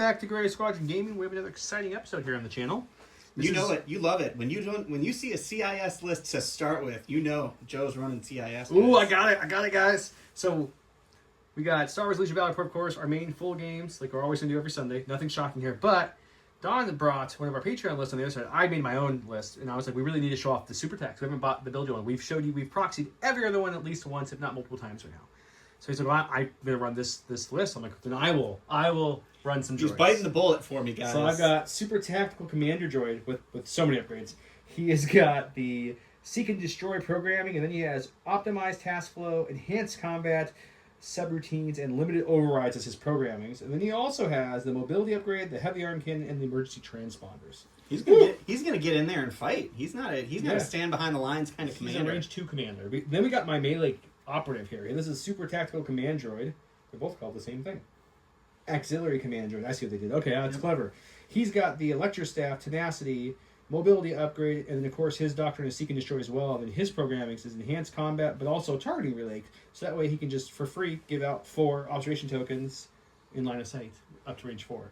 back to Gray Squadron Gaming. We have another exciting episode here on the channel. You know it. You love it. When you see a CIS list to start with, you know Joe's running CIS. Ooh, I got it, guys. So we got Star Wars Legion of Valor, of course, our main full games, like we're always going to do every Sunday. Nothing shocking here. But Don brought one of our Patreon lists on the other side. I made my own list, and I was like, we really need to show off the super tax. We haven't bought the build one. We've proxied every other one at least once, if not multiple times right now. So he's like, well, I'm going to run this list. I'm like, then I will run some droids. He's biting the bullet for me, guys. So I've got Super Tactical Commander Droid with so many upgrades. He has got the Seek and Destroy programming, and then he has Optimized Task Flow, Enhanced Combat, Subroutines, and Limited Overrides as his programmings. And then he also has the Mobility Upgrade, the Heavy Arm Cannon, and the Emergency Transponders. He's gonna get in there and fight. He's not a stand behind the lines kind of commander. He's a range 2 commander. Then we got my melee operative here. This is Super Tactical Command Droid. They're both called the same thing. Auxiliary Command Droid. I see what they did. Okay, that's clever. He's got the Electrostaff, Tenacity, Mobility Upgrade, and then of course his Doctrine is Seek and Destroy as well. And then his programming is Enhanced Combat, but also Targeting Relay. So that way he can just, for free, give out 4 observation tokens in line of sight, up to range 4.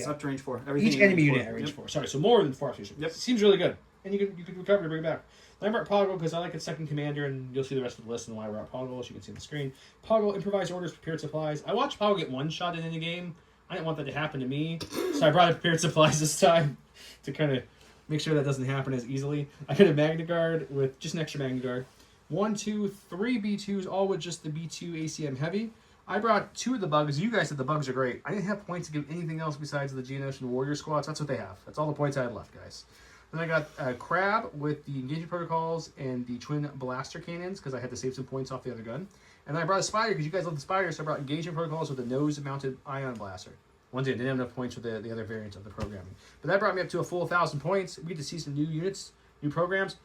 Up to range 4. Each enemy unit at range 4. Sorry, so more than 4 observation. Yep. Seems really good. And you can recover to bring it back. Lambert Poggle, because I like its second commander, and you'll see the rest of the list and why we're at Poggle, as you can see on the screen. Poggle, Improvised Orders, Prepared Supplies. I watched Poggle get one-shot in the game. I didn't want that to happen to me, so I brought in Prepared Supplies this time to kind of make sure that doesn't happen as easily. I got a Magna Guard with just an extra Magna Guard. 1, 2, 3 B2s, all with just the B2 ACM Heavy. I brought 2 of the bugs. You guys said the bugs are great. I didn't have points to give anything else besides the Geonosis Warrior Squads. That's what they have. That's all the points I had left, guys. Then I got a Crab with the Engaging Protocols and the Twin Blaster Cannons because I had to save some points off the other gun. And then I brought a Spider because you guys love the Spider, so I brought Engaging Protocols with the Nose-Mounted Ion Blaster. Once again, didn't have enough points for the other variants of the programming. But that brought me up to a full 1,000 points. We get to see some new units, new programs.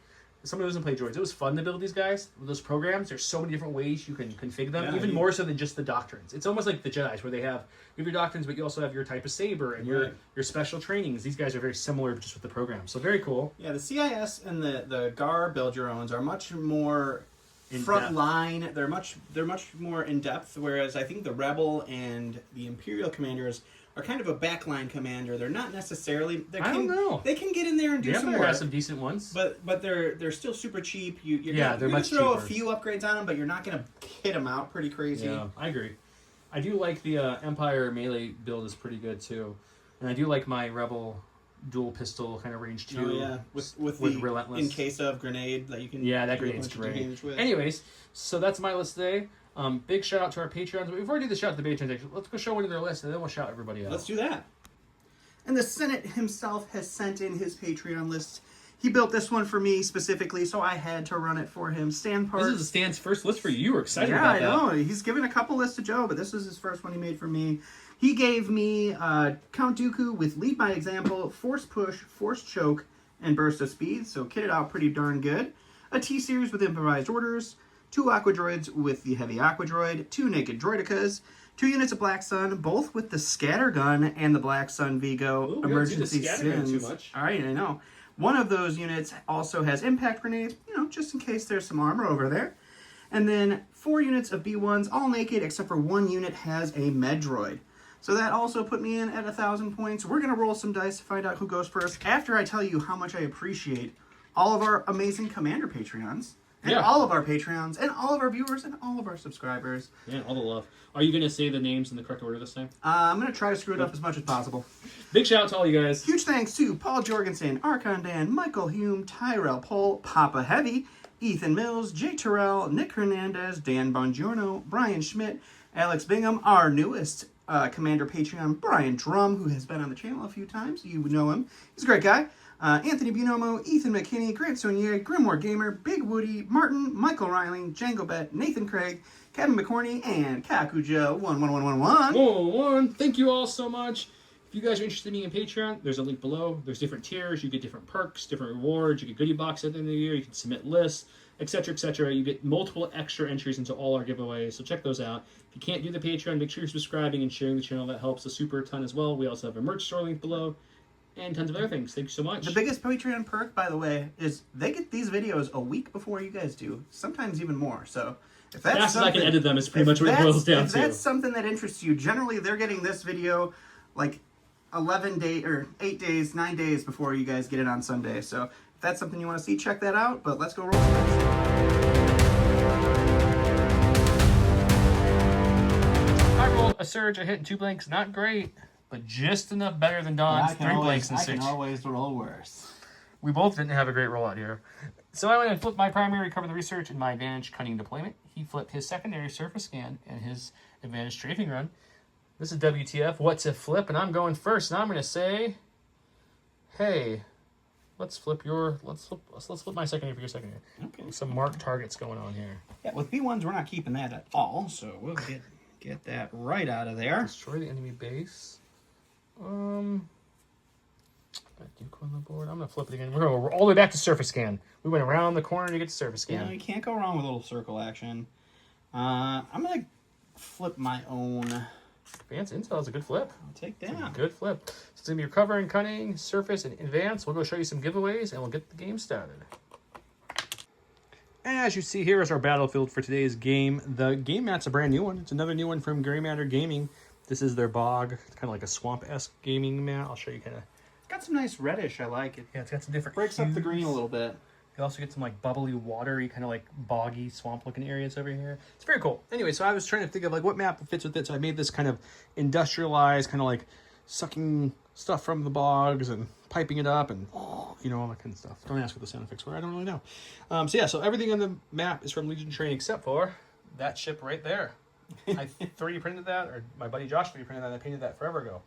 Someone who doesn't play droids, it was fun to build these guys. With those programs, there's so many different ways you can configure them, even more so than just the doctrines. It's almost like the Jedi's, where you have your doctrines, but you also have your type of saber and your special trainings. These guys are very similar just with the program. So very cool. Yeah, the CIS and the GAR build your owns are much more front line. They're much more in depth, whereas I think the Rebel and the Imperial commanders are kind of a backline commander. They're not necessarily. I don't know. They can get in there and do some work. Have some decent ones, but they're still super cheap. You're they're much cheaper. Throw a few upgrades on them, but you're not going to hit them out pretty crazy. Yeah, I agree. I do like the Empire melee build is pretty good too, and I do like my Rebel dual pistol kind of range 2. Oh yeah, with the Relentless in case of grenade that you can. Yeah, that grenade's great. Anyways, so that's my list today. Big shout out to our Patreons. Before we do the shout out to the Patreons, let's go show one of their list, and then we'll shout everybody out. Let's do that. And the Senate himself has sent in his Patreon list. He built this one for me specifically, so I had to run it for him. Stan Parks. This is Stan's first list for you. You were excited about that. Yeah, I know. He's given a couple lists to Joe, but this is his first one he made for me. He gave me Count Dooku with Lead by Example, Force Push, Force Choke, and Burst of Speed, so kitted out pretty darn good. A T-Series with Improvised Orders, 2 Aqua Droids with the Heavy Aqua Droid, 2 Naked Droidicas, 2 units of Black Sun, both with the Scatter Gun and the Black Sun Vigo Emergency Sins. Too much. All right, I know. One of those units also has impact grenades, just in case there's some armor over there. And then 4 units of B1s, all naked, except for 1 unit has a Med Droid. So that also put me in at 1,000 points. We're going to roll some dice to find out who goes first after I tell you how much I appreciate all of our amazing Commander Patreons. And all of our Patreons, and all of our viewers, and all of our subscribers. Yeah, all the love. Are you going to say the names in the correct order this time? I'm going to try to screw it up as much as possible. Big shout out to all you guys. Huge thanks to Paul Jorgensen, Archon Dan, Michael Hume, Tyrell Pohl, Papa Heavy, Ethan Mills, Jay Terrell, Nick Hernandez, Dan Bongiorno, Brian Schmidt, Alex Bingham, our newest Commander Patreon, Brian Drum, who has been on the channel a few times. You know him. He's a great guy. Anthony Bunomo, Ethan McKinney, Grant Saunier, Grimoire Gamer, Big Woody, Martin, Michael Reiling, Django Bet, Nathan Craig, Kevin McCorney, and Kakujo11111. Thank you all so much. If you guys are interested in being in Patreon, there's a link below. There's different tiers. You get different perks, different rewards. You get goodie boxes at the end of the year. You can submit lists, etc., etc. You get multiple extra entries into all our giveaways, so check those out. If you can't do the Patreon, make sure you're subscribing and sharing the channel. That helps a super ton as well. We also have a merch store link below. and tons of other things. Thank you so much. The biggest Patreon perk, by the way, is they get these videos a week before you guys do, sometimes even more. So if that's fast as I can edit them is pretty much what it boils down if to. that's something that interests you, generally they're getting this video like 11 days or 8 days, 9 days before you guys get it on Sunday. So if that's something you want to see, check that out. But let's go roll some dice. I rolled a surge, a hit, and 2 blanks. Not great, but just enough better than Don's 3 blanks and 6. I can always roll worse. We both didn't have a great rollout here. So I went and flipped my primary, cover the research, and my advantage cunning deployment. He flipped his secondary surface scan and his advantage strafing run. This is WTF, what's a flip? And I'm going first, and I'm going to say, hey, let's flip my secondary for your secondary. Okay. Some marked targets going on here. Yeah, with B1s, we're not keeping that at all, so we'll get that right out of there. Destroy the enemy base. Got Duke on the board. I'm going to flip it again. We're going to go all the way back to surface scan. We went around the corner to get to surface scan. Yeah, you can't go wrong with a little circle action. I'm going to flip my own. Advanced intel is a good flip. I'll take It's a that. good flip. So it's going to be your cover and cunning, surface, and advance. We'll go show you some giveaways, and we'll get the game started. As you see here is our battlefield for today's game. The game mat's a brand new one. It's another new one from Gray Matter Gaming. This is their bog. It's kind of like a swamp-esque gaming mat. I'll show you kind of. Got some nice reddish. I like it. Yeah, it's got some different Breaks up the hues. green a little bit. You also get some like bubbly, watery, kind of like boggy, swamp-looking areas over here. It's very cool. Anyway, so I was trying to think of like what map fits with it. So I made this kind of industrialized, kind of like sucking stuff from the bogs and piping it up and you know, all that kind of stuff. Don't ask what the sound effects were. I don't really know. So yeah, so everything on the map is from Legion Train except for that ship right there. I 3D printed that, or my buddy Josh 3D printed that, and I painted that forever ago.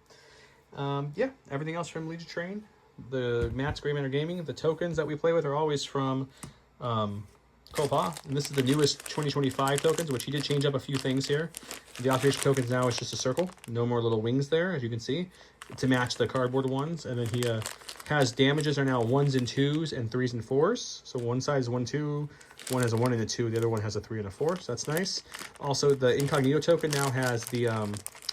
Yeah, everything else from Legion Train. The mats, Gray Matter Gaming. The tokens that we play with are always from Copa, and this is the newest 2025 tokens, which he did change up a few things here. The observation tokens now is just a circle, no more little wings there, as you can see, to match the cardboard ones. And then he has damages are now 1s and 2s and 3s and 4s. So one side is 1, 2, one has a 1 and a 2, the other one has a 3 and a 4. So that's nice. Also, the incognito token now has the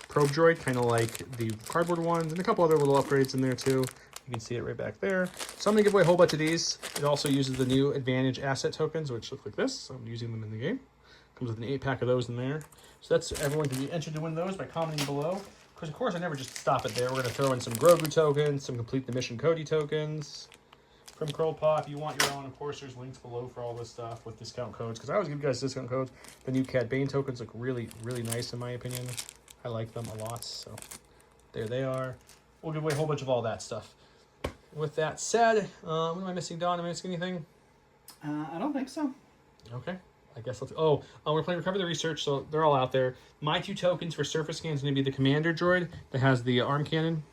probe droid, kind of like the cardboard ones, and a couple other little upgrades in there too. You can see it right back there. So I'm going to give away a whole bunch of these. It also uses the new advantage asset tokens, which look like this. So I'm using them in the game. Comes with an 8-pack of those in there. So that's everyone can be entered to win those by commenting below. Because of course I never just stop it there. We're going to throw in some Grogu tokens, some complete the mission Cody tokens from Curlpaw. If you want your own, of course there's links below for all this stuff with discount codes. Because I always give you guys discount codes. The new Cad Bane tokens look really, really nice in my opinion. I like them a lot. So there they are. We'll give away a whole bunch of all that stuff. With that said, what am I missing, Don? Am I missing anything? I don't think so. Okay. I guess let's... Oh, we're playing Recover the Research, so they're all out there. My 2 tokens for surface scan is going to be the Commander droid that has the arm cannon.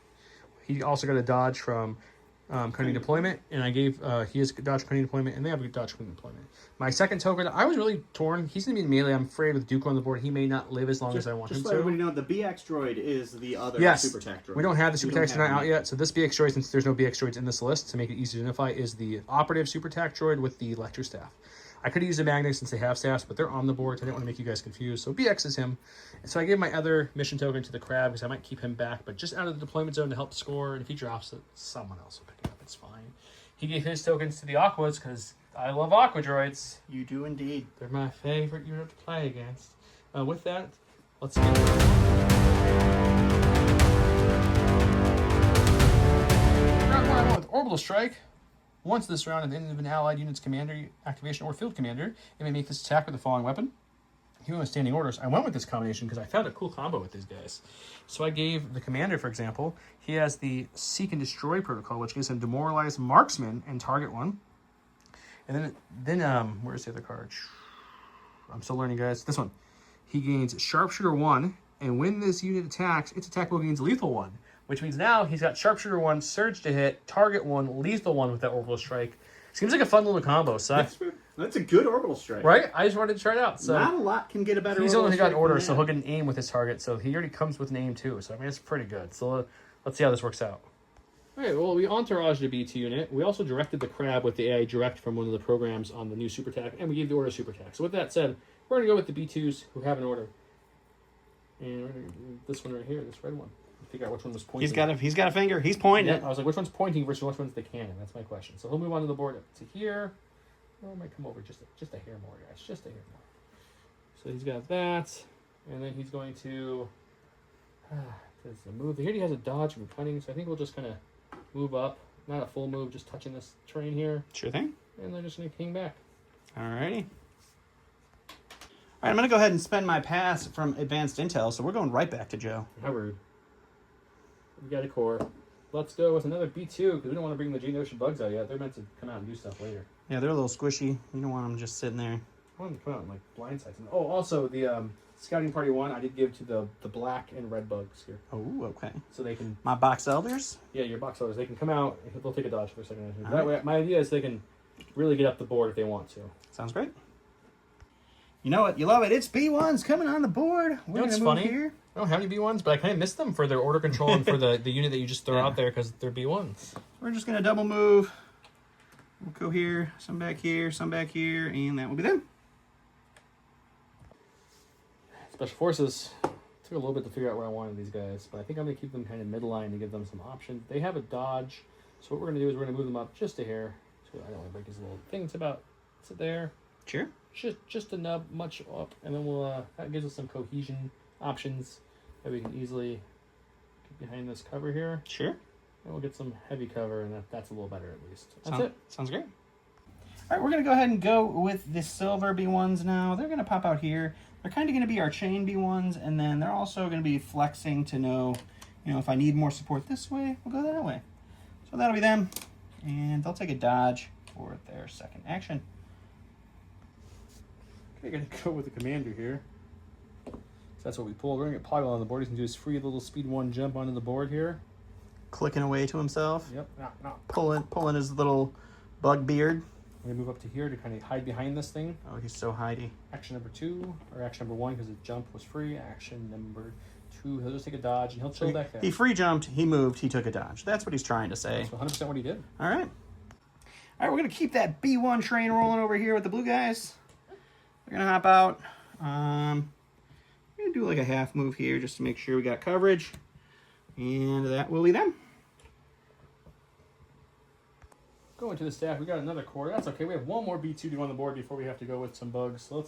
He also got a dodge from cunning deployment, and I gave... he has dodge cunning deployment, and they have a dodge cunning deployment. My second token, I was really torn. He's going to be in melee. I'm afraid with Duke on the board, he may not live as long as I want him Just to. let everybody know, the BX droid is the other super tech droid. We don't have the super tech droid out yet, so this BX droid, since there's no BX droids in this list, to make it easy to identify, is the operative super tech droid with the lecture staff. I could use the Magnus since they have staffs, but they're on the board, so I didn't want to make you guys confused. So BX is him. And so I gave my other mission token to the Crab, because I might keep him back, but just out of the deployment zone to help score, and if he drops it, someone else will pick it up. It's fine. He gave his tokens to the Aquas, because I love Aqua droids. You do indeed. They're my favorite unit to play against. With that, let's get round 1 with Orbital Strike. Once this round, at the end of an allied unit's commander activation or field commander, it may make this attack with the following weapon. Even with standing orders, I went with this combination because I found a cool combo with these guys. So I gave the commander, for example, he has the Seek and Destroy protocol, which gives him Demoralized Marksman and Target 1. And then where's the other card? I'm still learning, guys. This one. He gains Sharpshooter 1, and when this unit attacks, its attack will gains Lethal 1, which means now he's got Sharpshooter 1, Surge to hit, Target 1, Lethal 1 with that Orbital Strike. Seems like a fun little combo, so That's a good orbital strike. right? I just wanted to try it out. So Not a lot can get a better he's orbital only got an strike order, than so that. he'll get an aim with his target. So he already comes with an aim too. So I mean, it's pretty good. So let's see how this works out. All right. Well, we entouraged the B2 unit. We also directed the Crab with the AI direct from one of the programs on the new super attack, and we gave the order super attack. So with that said, we're gonna go with the B2s who have an order, and we're gonna do this one right here, this red one. Figure out which one was pointing. He's got a finger. He's pointing Yeah, it. I was like, which one's pointing versus which one's the cannon? That's my question. So he'll move on to the board up to here. Or it might come over just a hair more, guys. Just a hair more. So he's got that. And then he's going to... does the move. Here he has a dodge from cunning, so I think we'll just kind of move up. Not a full move, just touching this terrain here. Sure thing. And they're just going to king back. Alrighty. Alright, I'm going to go ahead and spend my pass from Advanced Intel, so we're going right back to Joe. How rude. We got a core. Let's go with another B2, because we don't want to bring the Geonosian bugs out yet. They're meant to come out and do stuff later. Yeah, they're a little squishy. You don't want them just sitting there. I want them to come out and, like, blindsides. Oh, also, the Scouting Party 1, I did give to the black and red bugs here. Oh, okay. So they can... My box elders? Yeah, your box elders. They can come out, and they'll take a dodge for a second. All That right. way, my idea is they can really get up the board if they want to. Sounds great. You know it. You love it. It's B1s coming on the board. We're what's gonna move funny? here. I don't have any B1s, but I kind of miss them for their order control and for the unit that you just throw out there because they're B1s. We're just going to double move. We'll go here, some back here, and that will be them. Special Forces took a little bit to figure out where I wanted these guys, but I think I'm going to keep them kind of midline to give them some options. They have a dodge, so what we're going to do is we're going to move them up just a hair. So I don't want to break his little thing. It's about sit there. Sure. Just a nub, much up, and then we'll that gives us some cohesion options that we can easily get behind this cover here. Sure. And we'll get some heavy cover, and that's a little better at least. That's it. Sounds great. All right, we're going to go ahead and go with the silver B1s now. They're going to pop out here. They're kind of going to be our chain B1s, and then they're also going to be flexing to know, if I need more support this way, we'll go that way. So that'll be them, and they'll take a dodge for their second action. Okay, gonna go with the commander here. So that's what we pull. We're gonna get Poggle on the board. He's gonna do his free little speed 1 jump onto the board here. Clicking away to himself. Yep. No. Pulling his little bug beard. I'm gonna move up to here to kind of hide behind this thing. Oh, he's so hidey. Action number 2, or action number 1, because the jump was free. Action number 2, he'll just take a dodge and he'll chill back there. He free jumped, he moved, he took a dodge. That's what he's trying to say. That's 100% what he did. All right. All right, we're going to keep that B1 train rolling over here with the blue guys. They're going to hop out. We're going to do like a half move here just to make sure we got coverage. And that will be them. Going to the staff, we got another core. That's okay. We have one more B2 to go on the board before we have to go with some bugs. So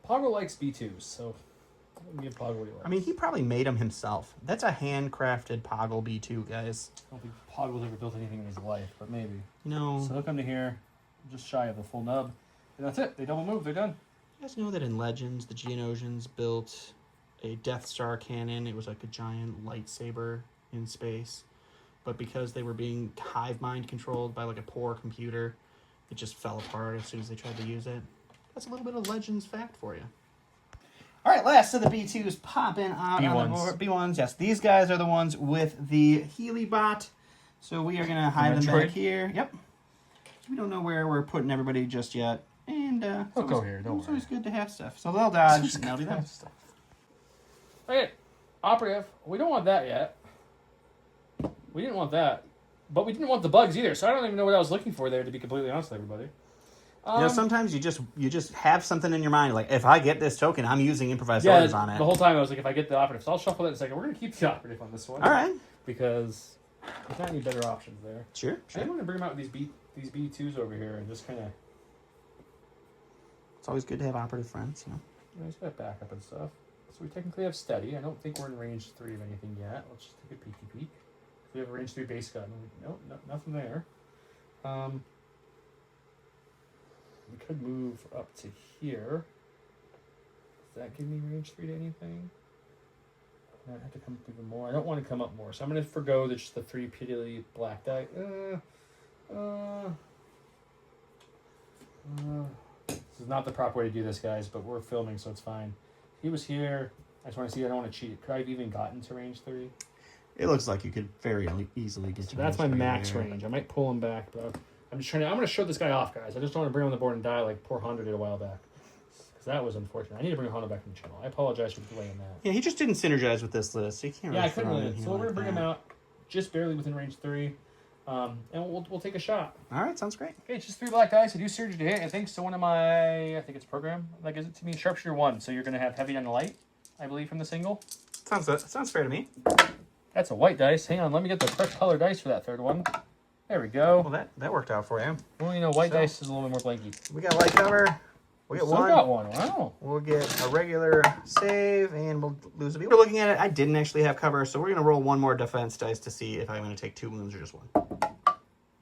Poggle likes B2s, so I'm gonna give Poggle what he likes. I mean, he probably made them himself. That's a handcrafted Poggle B2, guys. I don't think Poggle's ever built anything in his life, but maybe. No. So he'll come to here, just shy of the full nub, and that's it. They double move. They're done. You guys know that in Legends, the Geonosians built a Death Star cannon. It was like a giant lightsaber in space. But because they were being hive mind controlled by like a poor computer, it just fell apart as soon as they tried to use it. That's a little bit of Legends fact for you. All right, last of the B2s popping out on the board. B1s, yes. These guys are the ones with the Healy bot. So we are going to hide them back here. Yep. We don't know where we're putting everybody just yet. And They'll go here, don't it's always good to have stuff. So they'll dodge, and that'll be them. Okay, operative. We don't want that yet. We didn't want that. But we didn't want the bugs either, so I don't even know what I was looking for there, to be completely honest with everybody. Sometimes you just have something in your mind, like, if I get this token, I'm using improvised orders on it. The whole time I was like, if I get the operative, so I'll shuffle that in a second. We're going to keep the operative on this one. All right. Because there's not any better options there. Sure. I want to bring them out with these B2s over here and just kind of... It's always good to have operative friends, He's got backup and stuff. So we technically have steady. I don't think we're in range 3 of anything yet. Let's just take a peeky peek. We have a range 3 base gun. Nope, nothing there. We could move up to here. Does that give me range 3 to anything? I have to come up even more. I don't want to come up more, so I'm going to forgo just the 3 piddly black die. This is not the proper way to do this, guys, but we're filming, so it's fine. He was here. I just want to see. I don't want to cheat. Could I have even gotten to range 3? It looks like you could very easily get to So that's my range 3 max there. range. I might pull him back, but I'm just trying to. I'm going to show this guy off, guys. I just don't want to bring him on the board and die like poor Honda did a while back. Because that was unfortunate. I need to bring Honda back in the channel. I apologize for delaying that. Yeah, he just didn't synergize with this list. He can't. Yeah, I really couldn't throw him really. in So here we're going to like bring him that. out just barely within range 3. And we'll take a shot. All right, sounds great. Okay, it's just 3 black dice. I do surge to hit. I think so. I think it's program that gives it to me. Sharpshooter 1. So you're going to have heavy on the light, I believe, from the single. Sounds fair to me. That's a white dice. Hang on, let me get the correct color dice for that third one. There we go. Well, that worked out for you. Well, you know, white dice is a little bit more blanky. We got light cover. We Still got one. Wow. We'll get a regular save, and we'll lose a beat. We're looking at it. I didn't actually have cover, so we're going to roll one more defense dice to see if I'm going to take 2 wounds or just 1.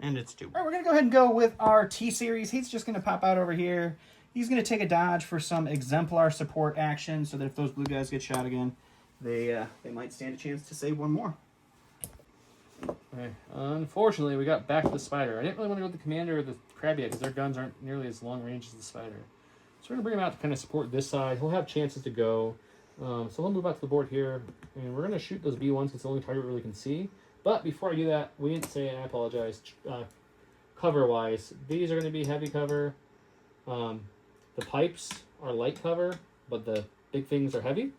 And it's 2. All right, we're going to go ahead and go with our T-Series. He's just going to pop out over here. He's going to take a dodge for some exemplar support action so that if those blue guys get shot again, they might stand a chance to save one more. Okay. Unfortunately, we got back to the spider. I didn't really want to go with the commander or the crab yet because their guns aren't nearly as long range as the spider. So we're going to bring him out to kind of support this side. He'll have chances to go. So he'll move out to the board here. And we're going to shoot those B1s because it's the only target we really can see. But before I do that, we didn't say, and I apologize, cover-wise, these are going to be heavy cover. The pipes are light cover, but the big things are heavy.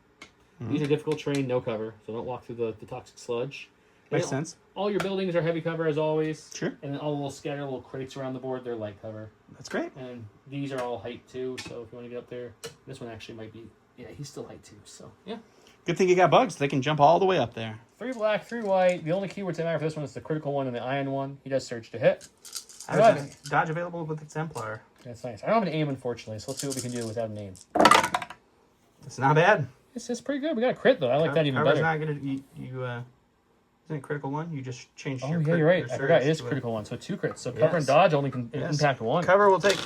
Mm-hmm. These are difficult terrain, no cover, so don't walk through the toxic sludge. Makes sense. All your buildings are heavy cover as always. Sure. And then all the little scattered little crates around the board, they're light cover. That's great. And these are all height too, so if you want to get up there, this one actually might be, yeah, he's still height too, so yeah. Good thing you got bugs. They can jump all the way up there. 3 black, 3 white. The only keywords that matter for this one is the critical one and the iron one. He does surge to hit. Dodge available with Exemplar. That's nice. I don't have an aim, unfortunately, so let's see what we can do without an aim. It's not bad. It's pretty good. We got a crit, though. I like that even better. Not gonna, isn't it critical 1? You just changed your yeah, you're right. I forgot. It is critical 1, so 2 crits. So cover and dodge only can impact 1. Cover will take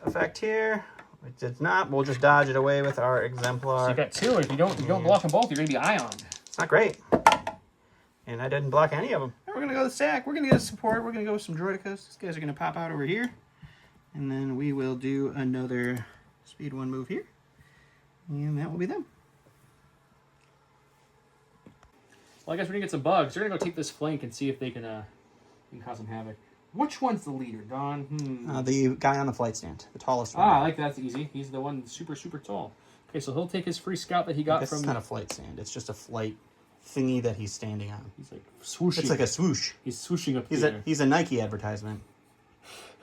effect here. It did not. We'll just dodge it away with our Exemplar. So you got 2. If you don't block them both, you're going to be ioned. It's not great. And I didn't block any of them. We're going to go to the stack. We're going to get a support. We're going to go with some Droidicas. These guys are going to pop out over here. And then we will do another speed 1 move here. And that will be them. Well, I guess we're going to get some bugs. They're going to go take this flank and see if they can cause some havoc. Which one's the leader, Don? The guy on the flight stand. The tallest one. I like that. That's easy. He's the one super, super tall. Okay, so he'll take his free scout that he got from... It's not a flight stand. It's just a flight thingy that he's standing on. He's like swooshing. It's like a swoosh. He's swooshing up there. He's a Nike advertisement.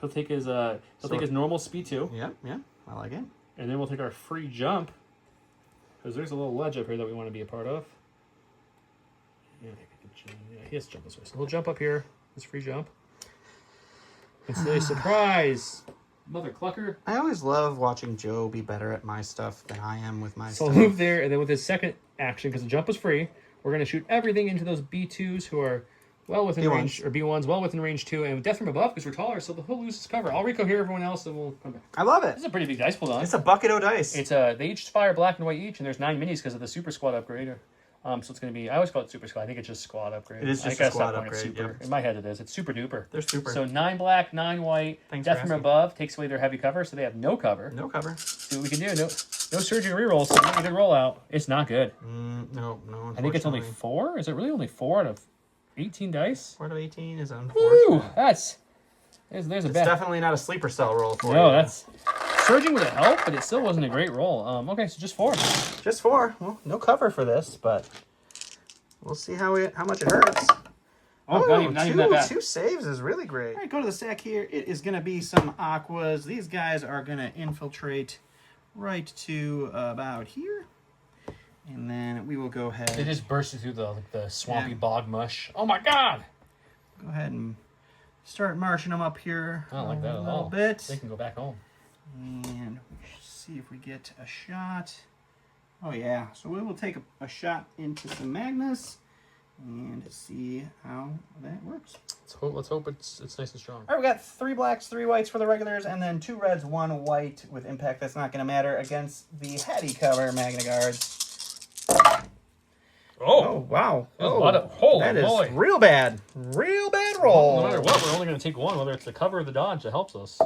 He'll take his take his normal speed 2. Yeah, I like it. And then we'll take our free jump. Because there's a little ledge up here that we want to be a part of. Yeah, he has to jump this way. So we'll jump up here. This free jump. And say, surprise! Mother clucker. I always love watching Joe be better at my stuff than I am with my stuff. So I'll move there, and then with his second action, because the jump is free, we're going to shoot everything into those B2s who are well within range, or B1s, well within range 2, and with death from above, because we're taller, so he'll lose his cover. I'll Rico here, everyone else, and we'll come back. I love it. This is a pretty big dice pull on. It's a bucket of dice. It's they each fire black and white each, and there's 9 minis because of the super squad upgrade. So it's going to be, I always call it super squad. I think it's just squad upgrade. It is just a squad upgrade. Yep. In my head it is. It's super duper. They're super. So 9 black, 9 white. Death from above takes away their heavy cover, so they have no cover. No cover. See what we can do. No surging rerolls, so not a good rollout. It's not good. No. I think it's only 4. Is it really only 4 out of 18 dice? 4 out of 18 is unfortunate. Woo! There's a bad. It's definitely not a sleeper cell roll for you. No, that's... Surging would have helped, but it still wasn't a great roll. Okay, so just 4. Just 4. Well, no cover for this, but we'll see how much it hurts. Not even that bad. 2 saves is really great. All right, go to the stack here. It is going to be some aquas. These guys are going to infiltrate right to about here. And then we will go ahead. They just bursted through the swampy bog mush. Oh my god! Go ahead and start marching them up here. I don't like that at all. A little bit. They can go back home. And see if we get a shot. Oh yeah, so we will take a shot into some Magnus and see how that works. Let's hope it's nice and strong. All right, we got 3 blacks, 3 whites for the regulars, and then 2 reds, 1 white with impact. That's not going to matter against the heavy cover Magna Guards. Oh wow! That is real bad roll. No matter what, we're only going to take 1, whether it's the cover or the dodge that helps us.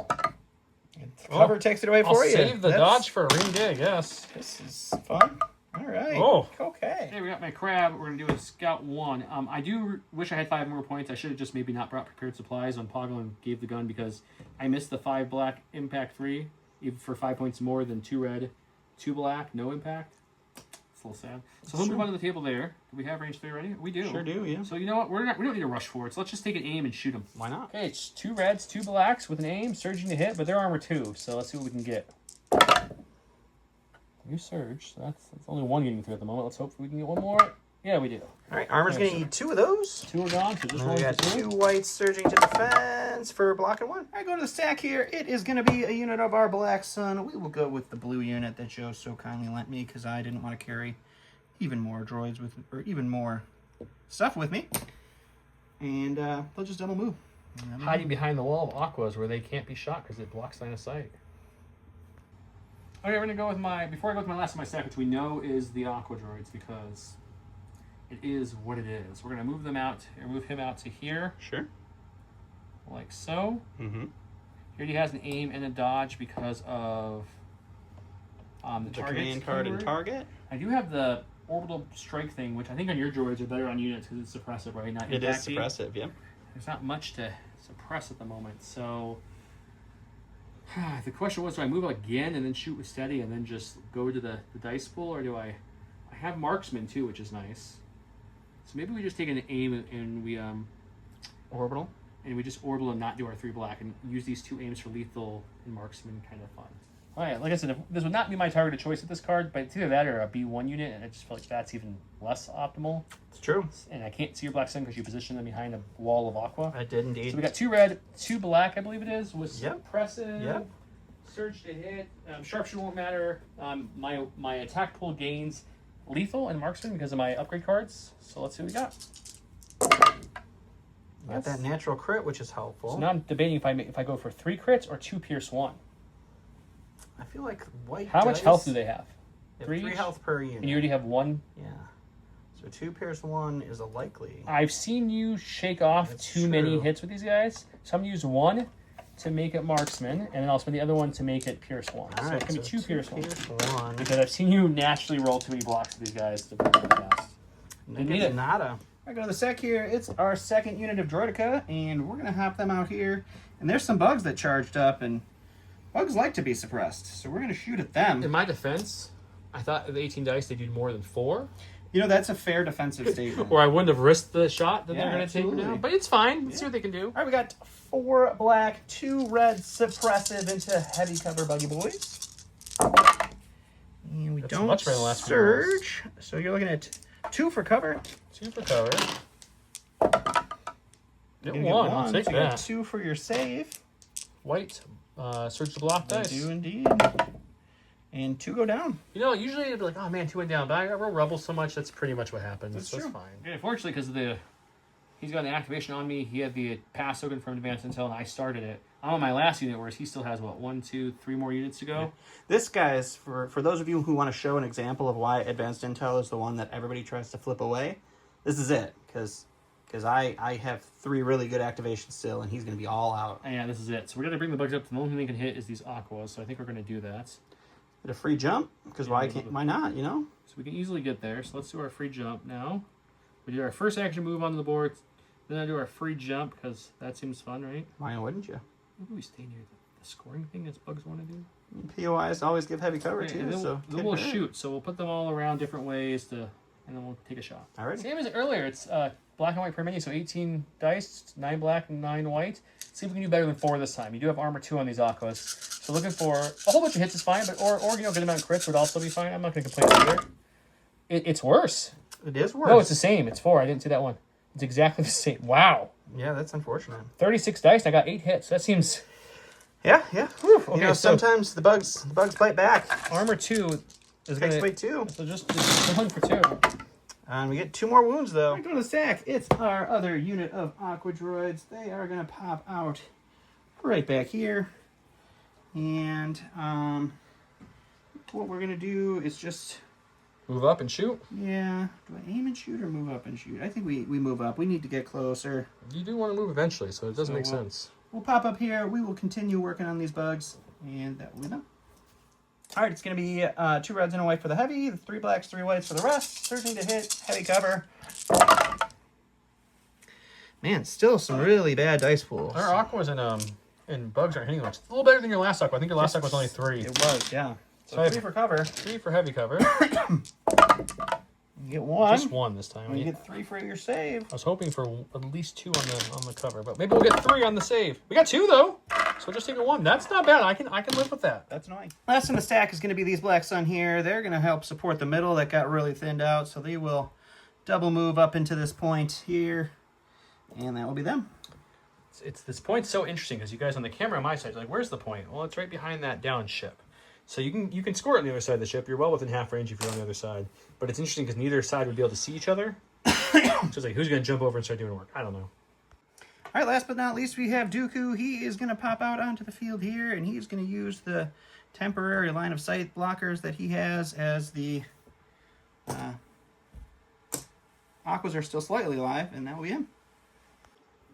Cover takes it away for you. Save the dodge for a ring day, yes. This is fun. All right. Oh. Okay. Hey, we got my crab. We're going to do a scout 1. I do wish I had 5 more points. I should have just maybe not brought prepared supplies on Poggle and gave the gun because I missed the 5 black impact 3, even for 5 points more than 2 red, 2 black, no impact. It's a little sad. So we'll move on to the table there. Do we have range 3 ready? We do. Sure do, yeah. So you know what? We don't need to rush forward. So let's just take an aim and shoot them. Why not? Okay, it's 2 reds, 2 blacks with an aim, surging to hit, but they're armor 2. So let's see what we can get. You surge. So that's only one getting through at the moment. Let's hope we can get one more. Yeah, we do. All right, armor's going to need 2 of those. 2 are gone, so just And one we got for 2 whites surging to defense for blocking 1. All right, go to the stack here. It is going to be a unit of our Black Sun. We will go with the blue unit that Joe so kindly lent me because I didn't want to carry even more droids with, or even more stuff with me. And they'll just double move. Hiding behind the wall of aquas where they can't be shot because it blocks line of sight. Okay, we're gonna go with before I go with my last of my stack, which we know is the aqua droids because it is what it is. We're gonna move them out, or move him out to here. Sure. Like so. Mm-hmm. He already has an aim and a dodge because of the command card and target. I do have the orbital strike thing, which I think on your droids are better on units because it's suppressive, right? Not It is impacting. suppressive, yeah. There's not much to suppress at the moment, so the question was, do I move again and then shoot with steady and then just go to the dice pool, or do I have marksman too, which is nice. So maybe we just take an aim and we Orbital. and we just orbital and not do our 3 black and use these 2 aims for lethal and marksman, kind of fun. All right, like I said, this would not be my target of choice with this card, but it's either that or a B1 unit, and I just feel like that's even less optimal. It's true. And I can't see your black sun because you position them behind a wall of aqua. I did indeed. So we got 2 red, 2 black, I believe it is, with Yep. suppressive, Yep. surge to hit, sharpshooter won't matter. My attack pool gains lethal and marksman because of my upgrade cards. So let's see what we got. Got that natural crit, which is helpful. So now I'm debating if I go for 3 crits or 2 pierce 1. I feel like white How much dice- health do they have? They have 3 3 each? health per unit. And you already have 1. Yeah. So 2 pierce 1 is a likely. I've seen you shake off That's too many true. hits with these guys. So I'm going to use 1 to make it marksman, and then I'll spend the other 1 to make it pierce 1. All So right, it's going to be 2 pierce 1. Pierce 1. Because I've seen you naturally roll too many blocks with these guys to bring them fast. Didn't need it. Nada. I go to the sec here. It's our second unit of Droidica, and we're going to hop them out here. And there's some bugs that charged up, and bugs like to be suppressed. So we're going to shoot at them. In my defense, I thought the 18 dice they do more than 4. You know, that's a fair defensive statement. Or I wouldn't have risked the shot that Yeah, they're going to take absolutely. now. But it's fine. Let's see what they can do. All right, we got 4 black, 2 red suppressive into heavy cover buggy boys. And we That's don't much better than the last few rolls. surge. So you're looking at 2 for cover. 2 for cover. Get You're gonna 1. get I'll take so you got that. 2 for your save. White. Surge the block They dice. do indeed. And 2 go down. You know, usually it'd be like, oh man, 2 went down. But I roll Rebel so much, that's pretty much what happens. That's so true. it's fine. Yeah, unfortunately, because he's got an activation on me. He had the pass token from Advanced Intel, and I started it. I'm on my last unit, whereas he still has, 1, 2, 3 more units to go. This, guys, for those of you who want to show an example of why Advanced Intel is the one that everybody tries to flip away, this is it. Because I have 3 really good activations still, and he's going to be all out. And yeah, this is it. So we're going to bring the bugs up. The only thing they can hit is these aquas, so I think we're going to do that. Get a free jump, because why not, you know? So we can easily get there. So let's do our free jump now. We do our first action move onto the board. Then I do our free jump, because that seems fun, right? Why wouldn't you? Maybe we stay near the scoring thing that bugs want to do. POIs always give heavy cover, Okay, too, and then, so... then we'll shoot. So we'll put them all around different ways, and then we'll take a shot. All right. Same as earlier. It's black and white per menu, so 18 dice, 9 black and 9 white. See if we can do better than 4 this time. You do have armor 2 on these aquas. So looking for a whole bunch of hits is fine, but or good amount of crits would also be fine. I'm not going to complain either. It's worse. It is worse. No, it's the same. It's 4. I didn't see that one. It's exactly the same. Wow. Yeah, that's unfortunate. 36 dice. I got 8 hits. That seems... Yeah. Whew, okay, You know, so sometimes the bugs bite back. armor 2 is going Takes to... away 2. So just 1 for 2. And we get 2 more wounds, though. Right, go to the stack. It's our other unit of Aqua Droids. They are going to pop out right back here. And what we're going to do is just... Move up and shoot. Yeah. Do I aim and shoot or move up and shoot? I think we move up. We need to get closer. You do want to move eventually, so it does make we'll- sense. We'll pop up here. We will continue working on these bugs. And that will be done. All right, it's going to be 2 reds and a white for the heavy, 3 blacks, 3 whites for the rest. Surging to hit, heavy cover. Man, still some really bad dice pools. Our aquas and bugs aren't hitting much. It's a little better than your last aqua. I think your last aqua was only 3. It was, yeah. So So I 3 for cover. 3 for heavy cover. You get 1. Just 1 this time. And you get 3 for your save. I was hoping for at least 2 on the cover, but maybe we'll get 3 on the save. We got 2 though. So just take a 1. That's not bad. I can live with that. That's annoying. Last in the stack is going to be these Black Sun here. They're going to help support the middle that got really thinned out. So they will double move up into this point here. And that will be them. It's this point's so interesting because you guys on the camera on my side are like, where's the point? Well, it's right behind that down ship. So you can score it on the other side of the ship. You're well within half range if you're on the other side. But it's interesting because neither side would be able to see each other. So it's like, who's going to jump over and start doing work? I don't know. All right, last but not least, we have Dooku. He is going to pop out onto the field here, and he's going to use the temporary line of sight blockers that he has as the Aquas are still slightly alive, and that will be him.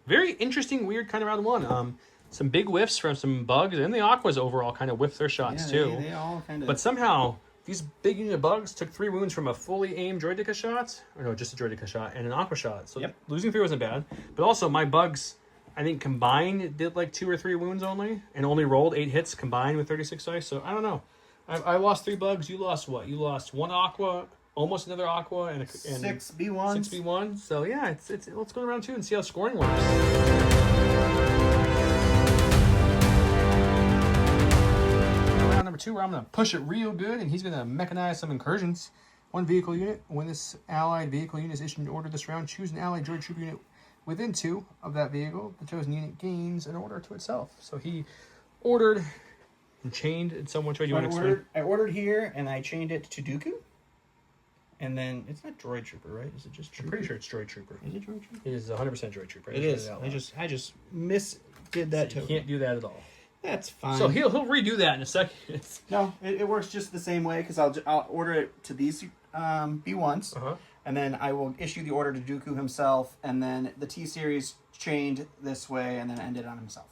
Very interesting, weird kind of round 1. Some big whiffs from some bugs, and the Aquas overall kind of whiffed their shots too. They all kind of... But somehow, these big unit bugs took 3 wounds from a fully aimed Droidica shot, or no, just a Droidica shot, and an Aqua shot. So losing 3 wasn't bad. But also, my bugs, I think combined, did like 2 or 3 wounds only, and only rolled 8 hits combined with 36 dice. So I don't know. I lost 3 bugs. You lost what? You lost 1 Aqua, almost another Aqua, and 6 B1s. 6 B1. So yeah, it's let's go to round 2 and see how scoring works. Round number 2, where I'm going to push it real good, and he's going to mechanize some incursions. 1 vehicle unit. When this allied vehicle unit is issued an order this round, choose an allied droid troop unit within 2 of that vehicle. The chosen unit gains an order to itself. So he ordered and chained in some way. Do you want to explain? I ordered here, and I chained it to Dooku. And then, it's not Droid Trooper, right? Is it just Trooper? I'm pretty sure it's Droid Trooper. Is it Droid Trooper? It is 100% Droid Trooper. It is. I just did that so too. Can't do that at all. That's fine. So he'll redo that in a second. No, it works just the same way because I'll order it to these B1s, and then I will issue the order to Dooku himself, and then the T-Series chained this way, and then ended on himself.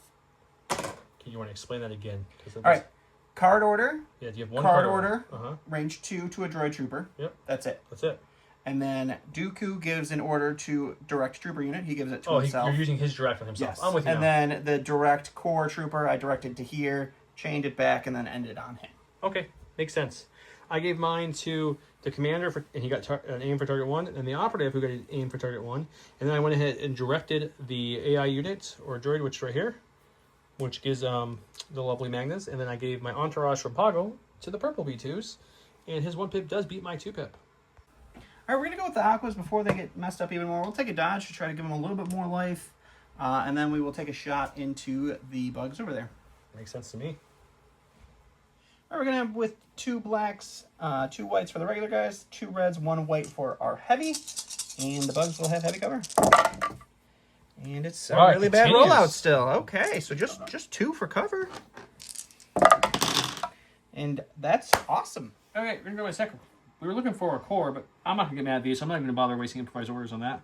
Okay, you want to explain that again? All right. Card order. Yeah, you have 1 card order. Uh-huh. Range 2 to a droid trooper. Yep. That's it. That's it. And then Dooku gives an order to direct trooper unit. He gives it to Oh, himself. you're using his direct on himself. Yes. I'm with you and now. then the direct core trooper, I directed to here, chained it back, and then ended on him. Okay, makes sense. I gave mine to the commander, and he got an aim for target 1, and the operative who got an aim for target 1. And then I went ahead and directed the AI unit, or droid, which is right here, which gives the lovely Magnus. And then I gave my entourage from Pago to the purple V2s, and his 1 pip does beat my 2 pip. All right, we're going to go with the Aquas before they get messed up even more. We'll take a dodge to try to give them a little bit more life, and then we will take a shot into the bugs over there. Makes sense to me. All right, we're going to have with 2 blacks, 2 whites for the regular guys, 2 reds, 1 white for our heavy, and the bugs will have heavy cover. And it's a really bad rollout still. Okay, so just 2 for cover. And that's awesome. Okay, we're going to go in a second. We were looking for a core, but I'm not going to get mad at these, so I'm not going to bother wasting improvised orders on that.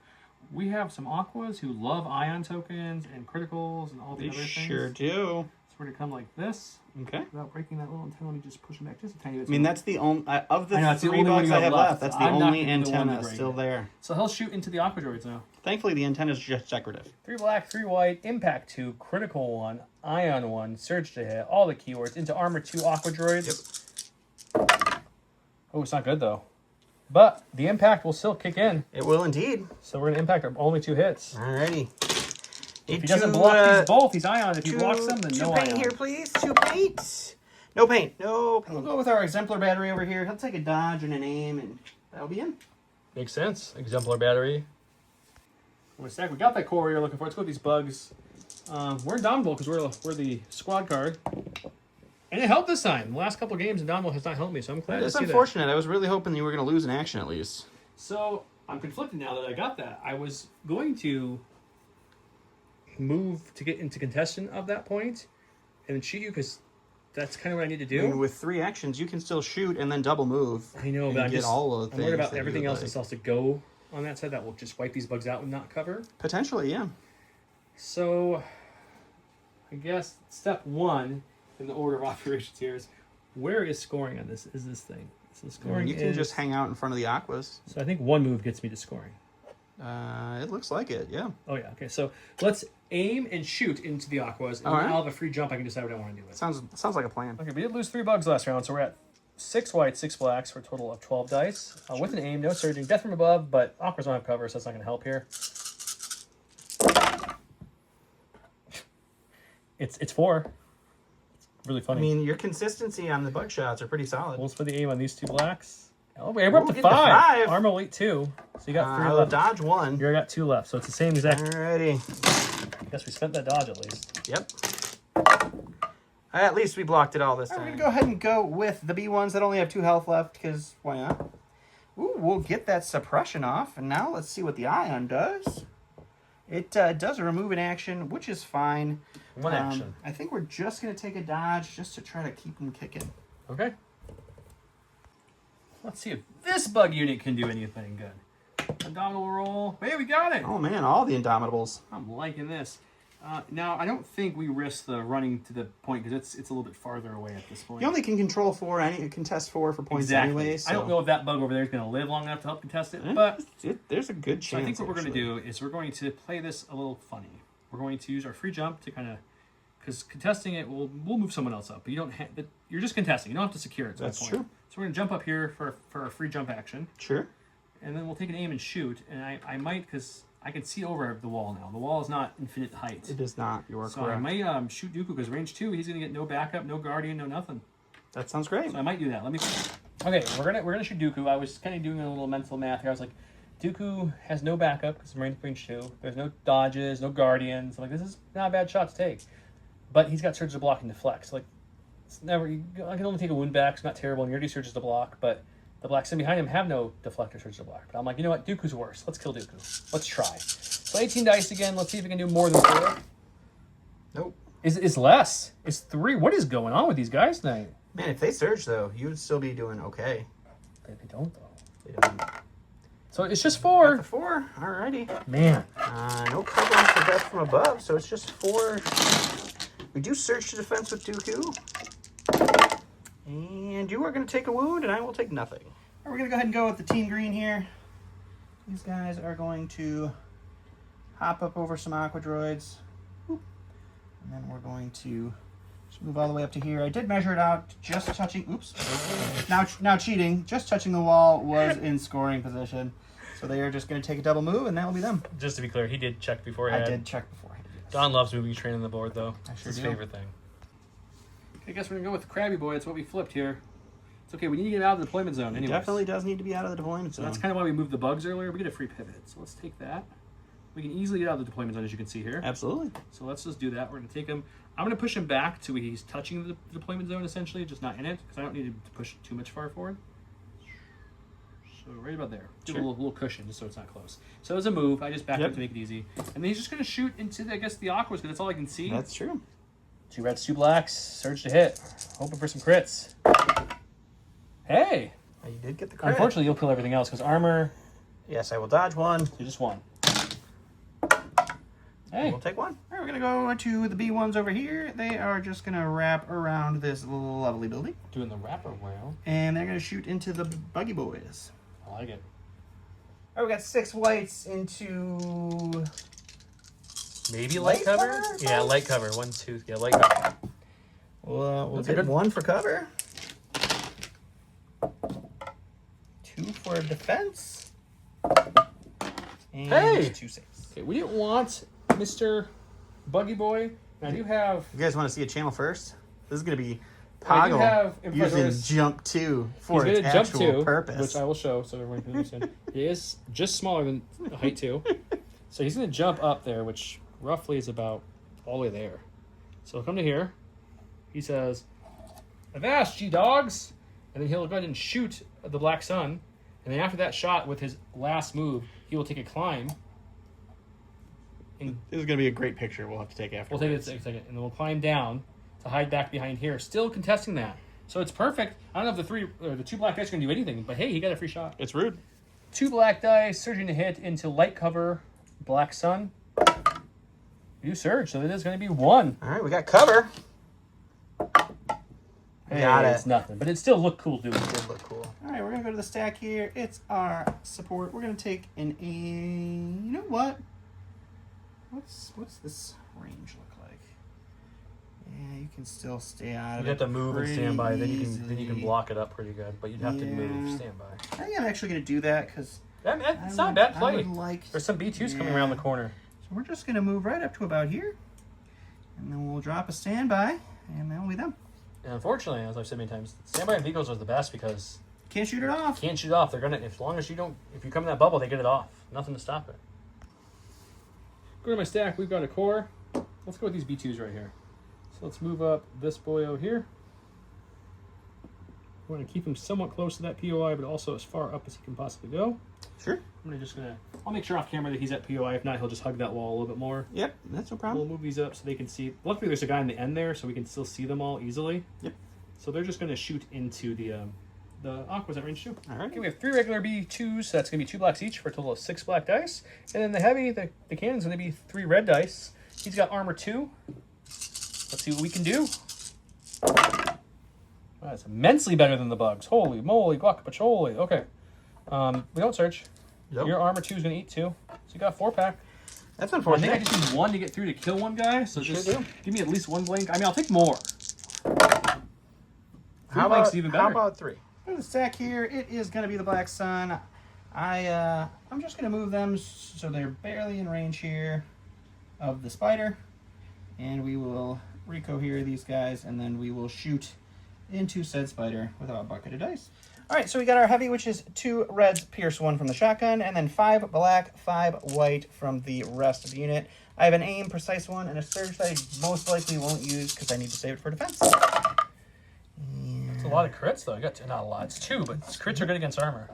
We have some Aquas who love ion tokens and criticals and all the other things. Sure do. So we're going to come like this. Okay. Without breaking that little antenna, let me just push it back just a tiny bit. I mean, that's the only... of the I know, it's the 3 only one bugs you I have have left. left, that's the I'm not only gonna be the one to antenna break still it. there. So he'll shoot into the Aqua droids now. Thankfully, the antenna is just decorative. 3 black, 3 white, impact 2, critical 1, ion 1, surge to hit, all the keywords, into armor 2 Aqua droids. Yep. Oh, it's not good though. But the impact will still kick in. It will indeed. So we're going to impact only 2 hits. Alrighty. If he doesn't block these both, he's ion. If he blocks them, then no paint ion. here, please. 2 paint. No paint. No paint. We'll go with our exemplar battery over here. He'll take a dodge and an aim, and that'll be in. Makes sense. Exemplar battery. We got that core you're looking for. Let's go with these bugs. We're in Downable because we're the squad card. And it helped this time. The last couple of games in Downable has not helped me, so I'm glad to It's see unfortunate. I was really hoping you were going to lose in action at least. So I'm conflicted now that I got that. I was going to move to get into contestant of that point and then shoot you because that's kind of what I need to do. I mean, with 3 actions, you can still shoot and then double move. I know, but I'm worried about everything else that's supposed to go on that side that will just wipe these bugs out and not cover. Potentially, yeah. So I guess step 1 in the order of operations here is where is scoring on this? Is this thing? So scoring you can just hang out in front of the Aquas. So I think 1 move gets me to scoring. It looks like it, yeah. Oh, yeah. Okay, so let's aim and shoot into the Aquas, and then I'll have a free jump. I can decide what I want to do with. Sounds like a plan. Okay, we did lose 3 bugs last round, so we're at 6 whites, 6 blacks for a total of 12 dice. With an aim, no surging, death from above, but Aquas don't have cover, so that's not going to help here. It's 4. It's really I funny. mean, your consistency on the bug shots are pretty solid. We'll split the aim on these 2 blacks. Oh, we're up to getting 5. to 5. Armor weight 2. So you got 3 I'll left. dodge 1. You already got 2 left, so it's the same exact. Alrighty. I guess we spent that dodge at least. Yep. At least we blocked it all this time. We're going to go ahead and go with the B1s that only have 2 health left, because why not? Ooh, we'll get that suppression off. And now let's see what the ion does. It does a remove in action, which is fine. 1 action. I think we're just going to take a dodge just to try to keep them kicking. Okay. Let's see if this bug unit can do anything good. Indomitable roll. Hey, we got it! Oh man, all the Indomitables. I'm liking this. Now, I don't think we risk the running to the point because it's a little bit farther away at this point. You only can control 4, contest 4 for points anyway. So. I don't know if that bug over there is going to live long enough to help contest it, but there's a good chance. so I think what we're going to do is we're going to play this a little funny. We're going to use our free jump to kind of, because contesting it, we'll move someone else up, but you don't have, you're just contesting. You don't have to secure it. That's point. true. So we're going to jump up here for a free jump action. Sure. And then we'll take an aim and shoot, and I might, because I can see over the wall now. The wall is not infinite height. It is not. You are so correct. I might shoot Dooku because range 2, he's gonna get no backup, no guardian, no nothing. That sounds great. So I might do that. Let me. Okay, we're gonna shoot Dooku. I was kind of doing a little mental math here. I was like, Dooku has no backup because range 2. There's no dodges, no guardians. I'm like, this is not a bad shot to take. But he's got surge to block and deflect. So like, it's never. I can only take a wound back. It's not terrible. And you already surges to block, but the blacks in behind him have no deflector surge to block. But I'm like, you know what? Dooku's worse. Let's kill Dooku. Let's try. So 18 dice again. Let's see if we can do more than 4. Nope. It's less. It's 3. What is going on with these guys tonight? Man, if they surge though, you would still be doing okay. They don't though. They don't. So it's just Got 4. the 4. Alrighty. Man. No covering for death from above, so it's just 4. We do surge to defense with Dooku. And you are going to take a wound, and I will take nothing. We're going to go ahead and go with the team green here. These guys are going to hop up over some aqua droids. Whoop. And then we're going to just move all the way up to here. I did measure it out, just touching, oops. Now cheating, just touching the wall was in scoring position. So they are just going to take a double move, and that will be them. Just to be clear, he did check beforehand. I did check beforehand. Yes. Don loves moving train on the board, though. I It's sure his do. favorite thing. I guess we're going to go with the Krabby Boy. That's what we flipped here. It's okay. We need to get out of the deployment zone anyway. Definitely does need to be out of the deployment So zone. that's kind of why we moved the bugs earlier. We get a free pivot. So let's take that. We can easily get out of the deployment zone, as you can see here. Absolutely. So let's just do that. We're going to take him. I'm going to push him back to where he's touching the deployment zone, essentially, just not in it, because I don't need him to push too much far forward. So right about there. Do Sure. a little cushion, just so it's not close. So as a move, I just back Yep. up to make it easy. And then he's just going to shoot into, I guess, the aquas, because that's all I can see. That's true. 2 reds, 2 blacks. Surge to hit. Hoping for some crits. Hey! You did get the crit. Unfortunately, you'll kill everything else, because armor, Yes, I will dodge 1. you just won. Hey! We'll take 1. All right, we're going to go to the B1s over here. They are just going to wrap around this lovely building. Doing the wrapper round. And they're going to shoot into the buggy boys. I like it. All right, we got 6 whites into... Maybe light cover? Yeah, light cover. 1, 2. Yeah, light cover. We'll That's a get good- 1 for cover. 2 for defense. And Hey! 2 saves. Okay, we didn't want Mr. Buggy Boy. I do have. You guys want to see a channel first? This is going to be I do Poggle have using Imperators. jump 2 He's for its going to jump actual 2, purpose. which I will show so everyone can understand. He is just smaller than height 2. So he's going to jump up there, which roughly is about all the way there. So he'll come to here. He says, "Avast, ye dogs!" And then he'll go ahead and shoot the Black Sun. And then after that shot, with his last move, he will take a climb. This is going to be a great picture we'll have to take after. We'll take it a second, and then we'll climb down to hide back behind here, still contesting that. So it's perfect. I don't know if the 2 black dice are going to do anything, but hey, he got a free shot. It's rude. 2 black dice, surging to hit into light cover, Black Sun. You surge, so it is going to be 1. All right, we got cover. Hey, Got it. It's nothing, but it still looked cool doing it. Did look cool. All right, we're gonna go to the stack here. It's our support. We're gonna take an A. You know what? What's this range look like? Yeah, you can still stay out of You'd it. have to move and stand by, then you can easily. block it up pretty good. But you'd have to move, Yeah. stand by. I think I'm actually gonna do that because It's not a bad play. Like, There's some B2s coming around the corner. So we're just gonna move right up to about here, And then we'll drop a standby, and that'll be them. And unfortunately, as I've said many times, standby vehicles are the best because Can't shoot it off. you can't shoot it off. They're gonna, as long as you don't, if you come in that bubble, they get it off. Nothing to stop it. Go to my stack. We've got a core. Let's go with these B2s right here. So let's move up this boyo here. We want to keep him somewhat close to that POI, but also as far up as he can possibly go. Sure. I'll make sure off camera that he's at POI. If not, he'll just hug that wall a little bit more. Yep, that's no We'll problem. move these up so they can see. Luckily, there's a guy on the end there, so we can still see them all easily. Yep. So they're just going to shoot into the Aquas at range 2. All right. Okay, we have 3 regular B2s, so that's going to be 2 blacks each for a total of 6 black dice. And then the heavy, the cannon's going to be 3 red dice. He's got armor 2. Let's see what we can do. Wow, that's immensely better than the bugs. Holy moly, guacapacholi. Okay. We don't search. Nope. Your armor 2 is going to eat 2. So you got 4 pack. That's I unfortunate. think I just need 1 to get through to kill one guy. So Sure just do. give me at least 1 blank. I mean, I'll take more. How blanks about, even better. how about 3? The stack here, it is going to be the Black Sun. I'm just going to move them so they're barely in range here of the spider. And we will recohere these guys, and then we will shoot into said spider with our bucket of dice. All right, so we got our heavy, which is 2 reds, pierce 1 from the shotgun, and then 5 black, 5 white from the rest of the unit. I have an aim, precise 1, and a surge that I most likely won't use because I need to save it for defense. It's a lot of crits, though. I got not a lot. It's 2, but crits are good against armor.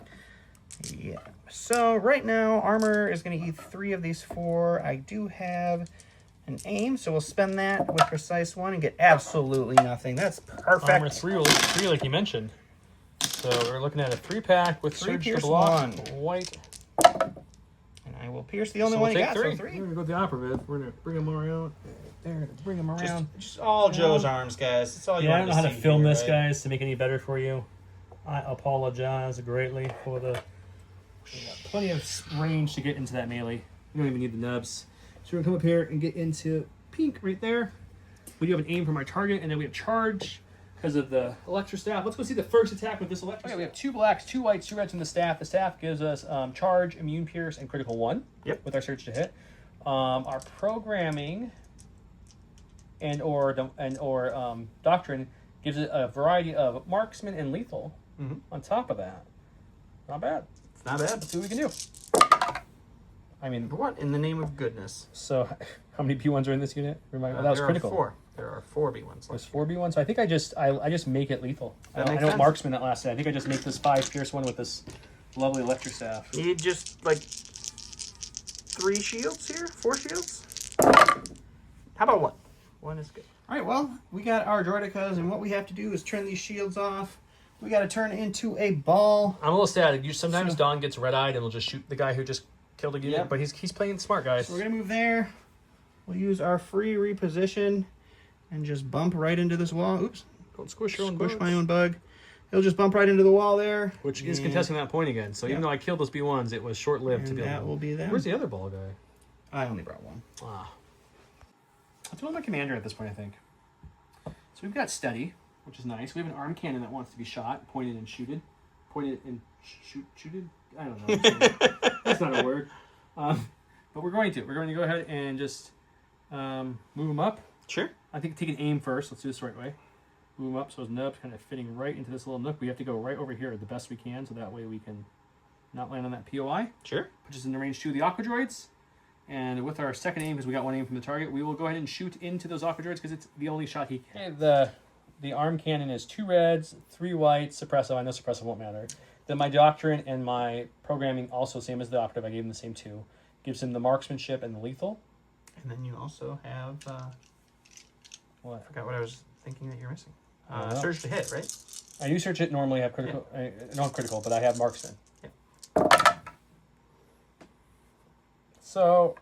Yeah. So right now, armor is going to eat 3 of these 4. I do have an aim, so we'll spend that with precise 1 and get absolutely nothing. That's perfect. Armor 3, like you mentioned. So we're looking at a 3-pack with 3 surge to pierce block, 1. white. And I will pierce the only So one we'll you take got, 3. so 3. We're going to go with the operative. We're going to bring him around. There, bring him around. Just all Joe's arms, guys. That's all you Yeah, I want don't know how to see film here, this, right? guys, to make it any better for you. I apologize greatly for the... We got plenty of range to get into that melee. You don't even need the nubs. So we're going to come up here and get into pink right there. We do have an aim from our target, and then we have charge because of the electro staff. Let's go see the first attack with this electro staff. We have 2 blacks, 2 whites, 2 reds from the staff. The staff gives us charge, immune pierce, and critical 1. Yep. With our surge to hit. Our programming and or doctrine gives it a variety of marksman and lethal on top of that. Not bad. It's not bad. Let's see what we can do. I mean, What in the name of goodness? so how many B1s are in this unit? Remind that was there critical. Are 4. There are 4 B1s. There's 4 B1s. So I think I just make it lethal. That I makes don't sense. marksman that last hit. I think I just make this 5 pierce 1 with this lovely electro staff. You need just like 3 shields here? 4 shields? How about 1? 1 is good. All right, well, we got our droidicas, and what we have to do is turn these shields off. We got to turn it into a ball. I'm a little sad. Sometimes Don gets red-eyed and will just shoot the guy who just killed a unit. Yep. But he's playing smart, guys. So we're going to move there. We'll use our free reposition and just bump right into this wall. Oops. Don't squish your own Squish bugs. my own bug. He'll just bump right into the wall there. Which is And- contesting that point again. So even Yep. though I killed those B1s, it was short-lived to And be able that to... will be them. Where's the other ball guy? I only brought 1. Ah. Let's go with my commander at this point, I think. So we've got steady, which is nice. We have an arm cannon that wants to be shot, pointed and shooted. Pointed and shooted? I don't know. That's not a word. But we're going to. We're going to go ahead and just move him up. Sure. I think take an aim first. Let's do this the right way. Move him up so his nub's kind of fitting right into this little nook. We have to go right over here the best we can, so that way we can not land on that POI. Sure. Which is in the range 2 of the Aqua Droids. And with our second aim, because we got 1 aim from the target, we will go ahead and shoot into those Aqua Droids because it's the only shot he can. The arm cannon is 2 reds, 3 whites, suppressive. I know suppressive won't matter. Then my doctrine and my programming, also same as the operative, I gave him the same 2. Gives him the marksmanship and the lethal. And then you also have... What? I forgot what I was thinking that you're missing. I don't know. Surge to hit, right? I do search it normally. I have critical. Yeah. I don't have critical, but I have marksman. Yeah. So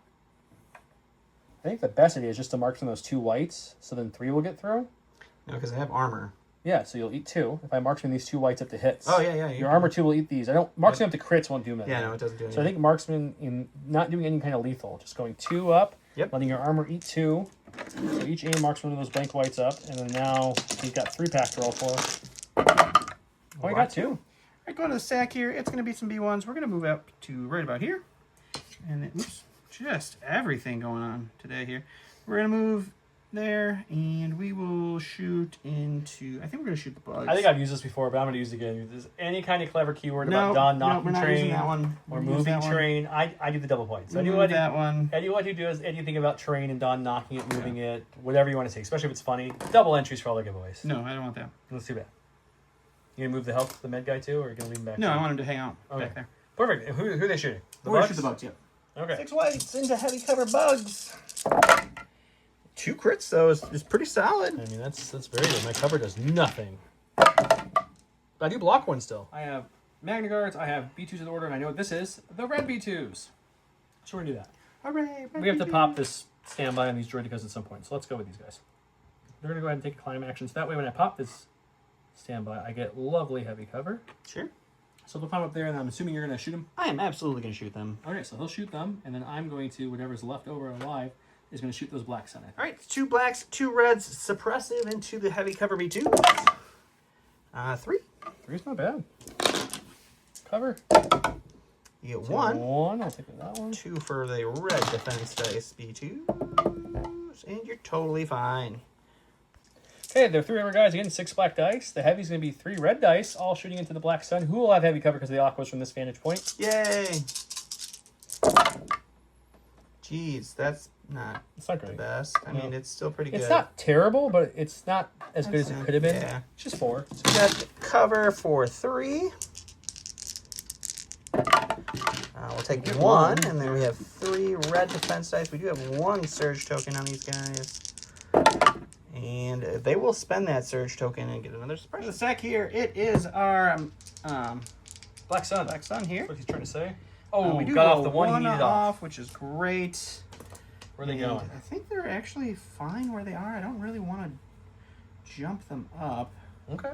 I think the best idea is just to marksman those 2 whites, so then 3 will get through. No, because I have armor. Yeah, so you'll eat 2. If I marksman these 2 whites up to hits. Oh, yeah. Your armor 2 will eat these. I don't marksman up to crits won't do anything. Yeah, no, it doesn't do anything. So I think marksman in not doing any kind of lethal, just going 2 up, Yep. letting your armor eat 2. So each aim marks one of those blank whites up, and then now he's got 3 pack to roll for. Oh, I got 2. All right, going to the stack here. It's going to be some B1s. We're going to move up to right about here. And then, oops, just everything going on today here. We're going to move there, and we will shoot into. I think we're gonna shoot the bugs. I think I've used this before, but I'm going to use it again. If there's any kind of clever keyword about Don no, knocking we're not train using that one. or We'll use moving that one. train, I do the double points. So We'll move that one. Eddie, what you do is anything about train and Don knocking it, moving it, whatever you want to say, especially if it's funny. Double entries for all the giveaways. No, I don't want that. Let's do that. You gonna move the health, the med guy too, or are you gonna leave him back? No, there? I want him to hang out Okay. back there. Perfect. Who are they shooting? We're gonna shoot the bugs. Yep. Okay. 6 whites into heavy cover bugs. 2 crits though is pretty solid. I mean that's very good. My cover does nothing. But I do block one still. I have Magna Guards, I have B2s of the order, and I know what this is. The red B2s. So we're gonna do that. Hooray! We have to pop this standby on these droids at some point. So let's go with these guys. They're gonna go ahead and take a climb action. So that way when I pop this standby, I get lovely heavy cover. Sure. So they'll climb up there, and I'm assuming you're gonna shoot them. I am absolutely gonna shoot them. Okay, so he'll shoot them, and then I'm going to, whatever's left over alive, is going to shoot those blacks on it. All right, 2 blacks, 2 reds, suppressive into the heavy cover B2. 3. 3's not bad. Cover. You get Take 1. One, I'll take that one. 2 for the red defense dice B2s, and you're totally fine. Okay, there are 3 other guys. Again, 6 black dice. The heavy's going to be 3 red dice, all shooting into the black sun. Who will have heavy cover because of the aquas from this vantage point? Yay! Jeez, that's not It's not the great. best. I mean, it's still pretty good. It's not terrible, but it's not as good as it That's could have been. yeah. It's just 4. So we got cover for 3. We'll take 1, and then we have 3 red defense dice. We do have 1 surge token on these guys. And they will spend that surge token and get another surprise. The stack here, it is our Black sun. Black Sun here. That's what he's trying to say. Oh, we do got go off the one he needed off. which is great. Where are they And going? I think they're actually fine where they are. I don't really want to jump them up. Okay.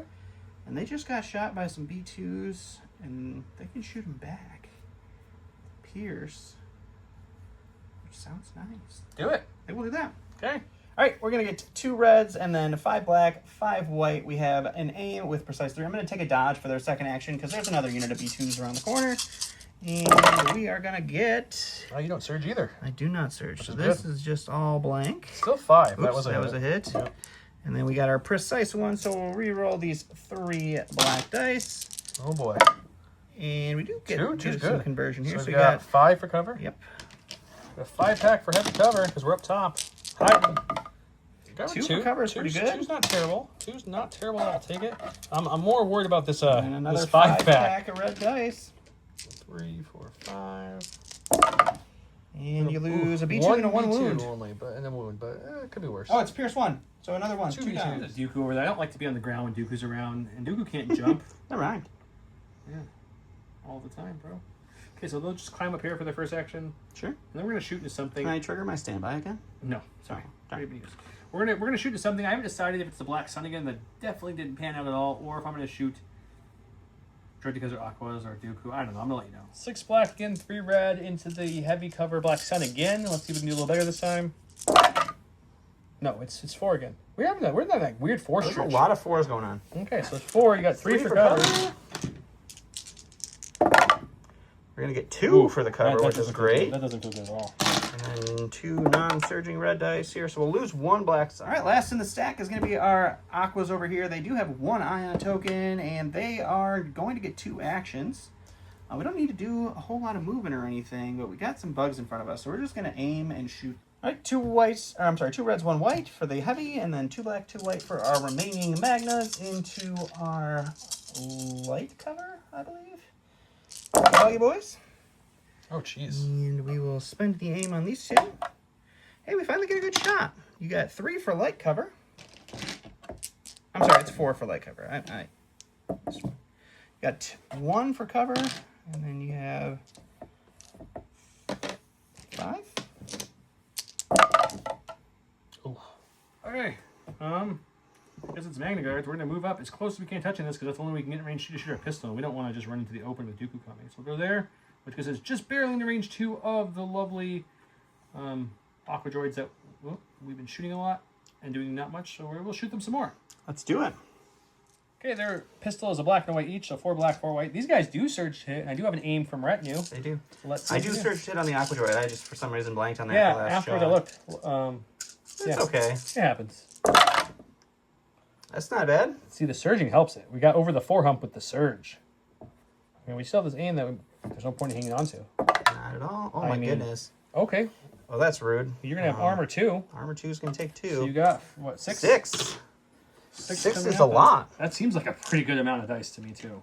And they just got shot by some B2s, and they can shoot them back. Pierce, which sounds nice. Do it. They will do that. Okay. All right, we're going to get 2 reds and then 5 black, 5 white. We have an aim with precise 3. I'm going to take a dodge for their second action because there's another unit of B2s around the corner. And we are going to get... Oh, you don't surge either. I do not surge. Which So is this good. is just all blank. Still 5. Oops, that was a hit. Yep. And then we got our precise one, so we'll re-roll these 3 black dice. Oh boy. And we do get, Two's some good. conversion here. So So we we got got... 5 for cover. Yep. A 5-pack for heavy cover because we're up top. Hiding. 2 for cover is pretty good. 2's not terrible. 2's not terrible. I'll take it. I'm more worried about this And another this 5 5-pack. pack of red dice. 3, 4, 5. And you lose a B2 1 and a 1 B2 wound. only, but and a wound, but it could be worse. Oh, it's Pierce 1. So another one. 2 down. There's Dooku over there. I don't like to be on the ground when Dooku's around, and Dooku can't jump. Never mind. Yeah, all the time, bro. Okay, so they'll just climb up here for their first action, Sure. and then we're gonna shoot into something. Can I trigger my standby again? No, sorry. Sorry. We're gonna shoot into something. I haven't decided if it's the Black Sun again. That definitely didn't pan out at all, or if I'm gonna shoot Droids or Aquas or Dooku. I don't know. I'm gonna let you know. 6 black again, 3 red into the heavy cover Black Sun again. Let's see if we can do a little better this time. No, it's 4 again. We're in that weird 4 There's a stretch. lot of 4s going on. Okay, so it's 4. You got 3 for cover. We're going to get 2 for the cover, That which is doesn't feel good. great. That doesn't feel good at all. And then 2 non-surging red dice here, so we'll lose 1 black. All right, last in the stack is going to be our Aquas over here. They do have 1 ion token, and they are going to get 2 actions. We don't need to do a whole lot of movement or anything, but we got some bugs in front of us, so we're just going to aim and shoot. All right, 2 reds, 1 white for the heavy, and then 2 black, 2 white for our remaining Magnas into our light cover, I believe. All you boys. Oh, jeez. And we will spend the aim on these 2. Hey, we finally get a good shot. You got 3 for light cover. I'm sorry, it's 4 for light cover. You got 1 for cover, and then you have 5. Ooh. Okay. Because it's Magna Guards, we're going to move up as close as we can touching this because that's the only way we can get in range to shoot our pistol. We don't want to just run into the open with Dooku coming. So we'll go there, which because it's just barely in the range 2 of the lovely Aqua Droids that we've been shooting a lot and doing not much. So we'll shoot them some more. Let's do it. Okay, their pistol is a black and a white each, so 4 black, 4 white. These guys do surge hit, and I do have an aim from Retinue. They do. So let's I do surge hit on the Aqua Droid. I just, for some reason, blanked on that yeah, last afterwards shot. I looked. It's okay. It happens. That's not bad. See, the surging helps it. We got over the 4 hump with the surge. I mean, we still have this aim that there's no point in hanging on to. Not at all. Oh, my goodness. Okay. Oh, that's rude. You're going to have armor 2. Armor 2 is going to take 2. So you got, what, 6? 6. 6 coming is up. a lot. That seems like a pretty good amount of dice to me, too.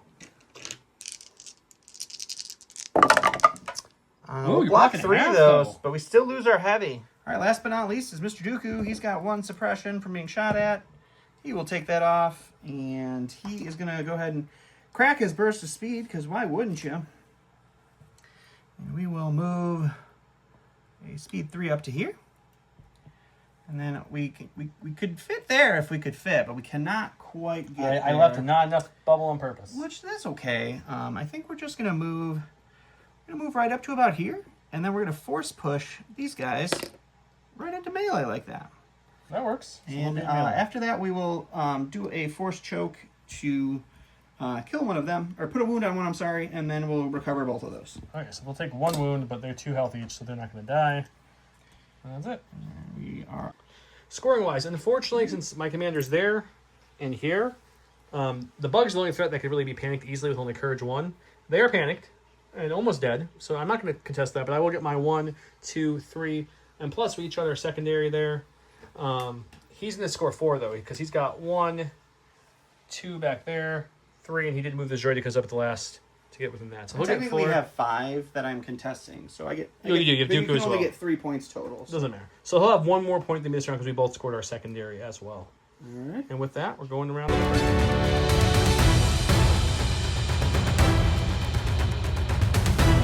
We'll you're block blocking 3 half, of those, though. but we still lose our heavy. All right, last but not least is Mr. Dooku. He's got 1 suppression from being shot at. He will take that off, and he is going to go ahead and crack his burst of speed, because why wouldn't you? And we will move a speed 3 up to here. And then we could fit there if we could fit, but we cannot quite get there. I left not enough bubble on purpose. Which, that's okay. I think we're just going to move... We're going to move right up to about here, and then we're going to force push these guys right into melee like that. That works. And after that, we will do a force choke to kill one of them, or put a wound on one, I'm sorry, and then we'll recover both of those. Okay, so we'll take 1 wound, but they're 2 health each, so they're not going to die. And that's it. We are... Scoring-wise, unfortunately, since my commander's there and here, the bug's the only threat that could really be panicked easily with only Courage 1. They are panicked and almost dead, so I'm not going to contest that, but I will get my 1, 2, 3, and plus we each other secondary there. He's going to score 4, though, because he's got 1, 2 back there, 3, and he did move the droid because up at the last to get within that. So he'll get 4. Technically, we have 5 that I'm contesting, so I get... You do. You have Dooku as well. You can only get 3 points total. So. Doesn't matter. So he'll have 1 more point than me this round because we both scored our secondary as well. All right. And with that, we're going around the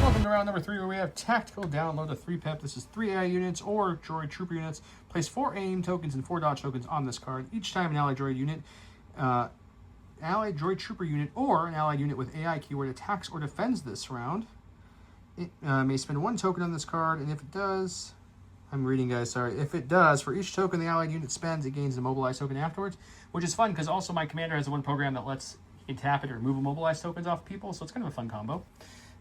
Welcome to round number 3, where we have tactical download a 3-pep. This is 3 AI units or droid trooper units. Place 4 aim tokens and 4 dodge tokens on this card. Each time an allied droid unit, allied droid trooper unit, or an allied unit with AI keyword attacks or defends this round, it may spend 1 token on this card, and if it does... I'm reading, guys, sorry. If it does, for each token the allied unit spends, it gains a mobilized token afterwards, which is fun because also my commander has one program that lets you can tap it or remove mobilized tokens off people, so it's kind of a fun combo.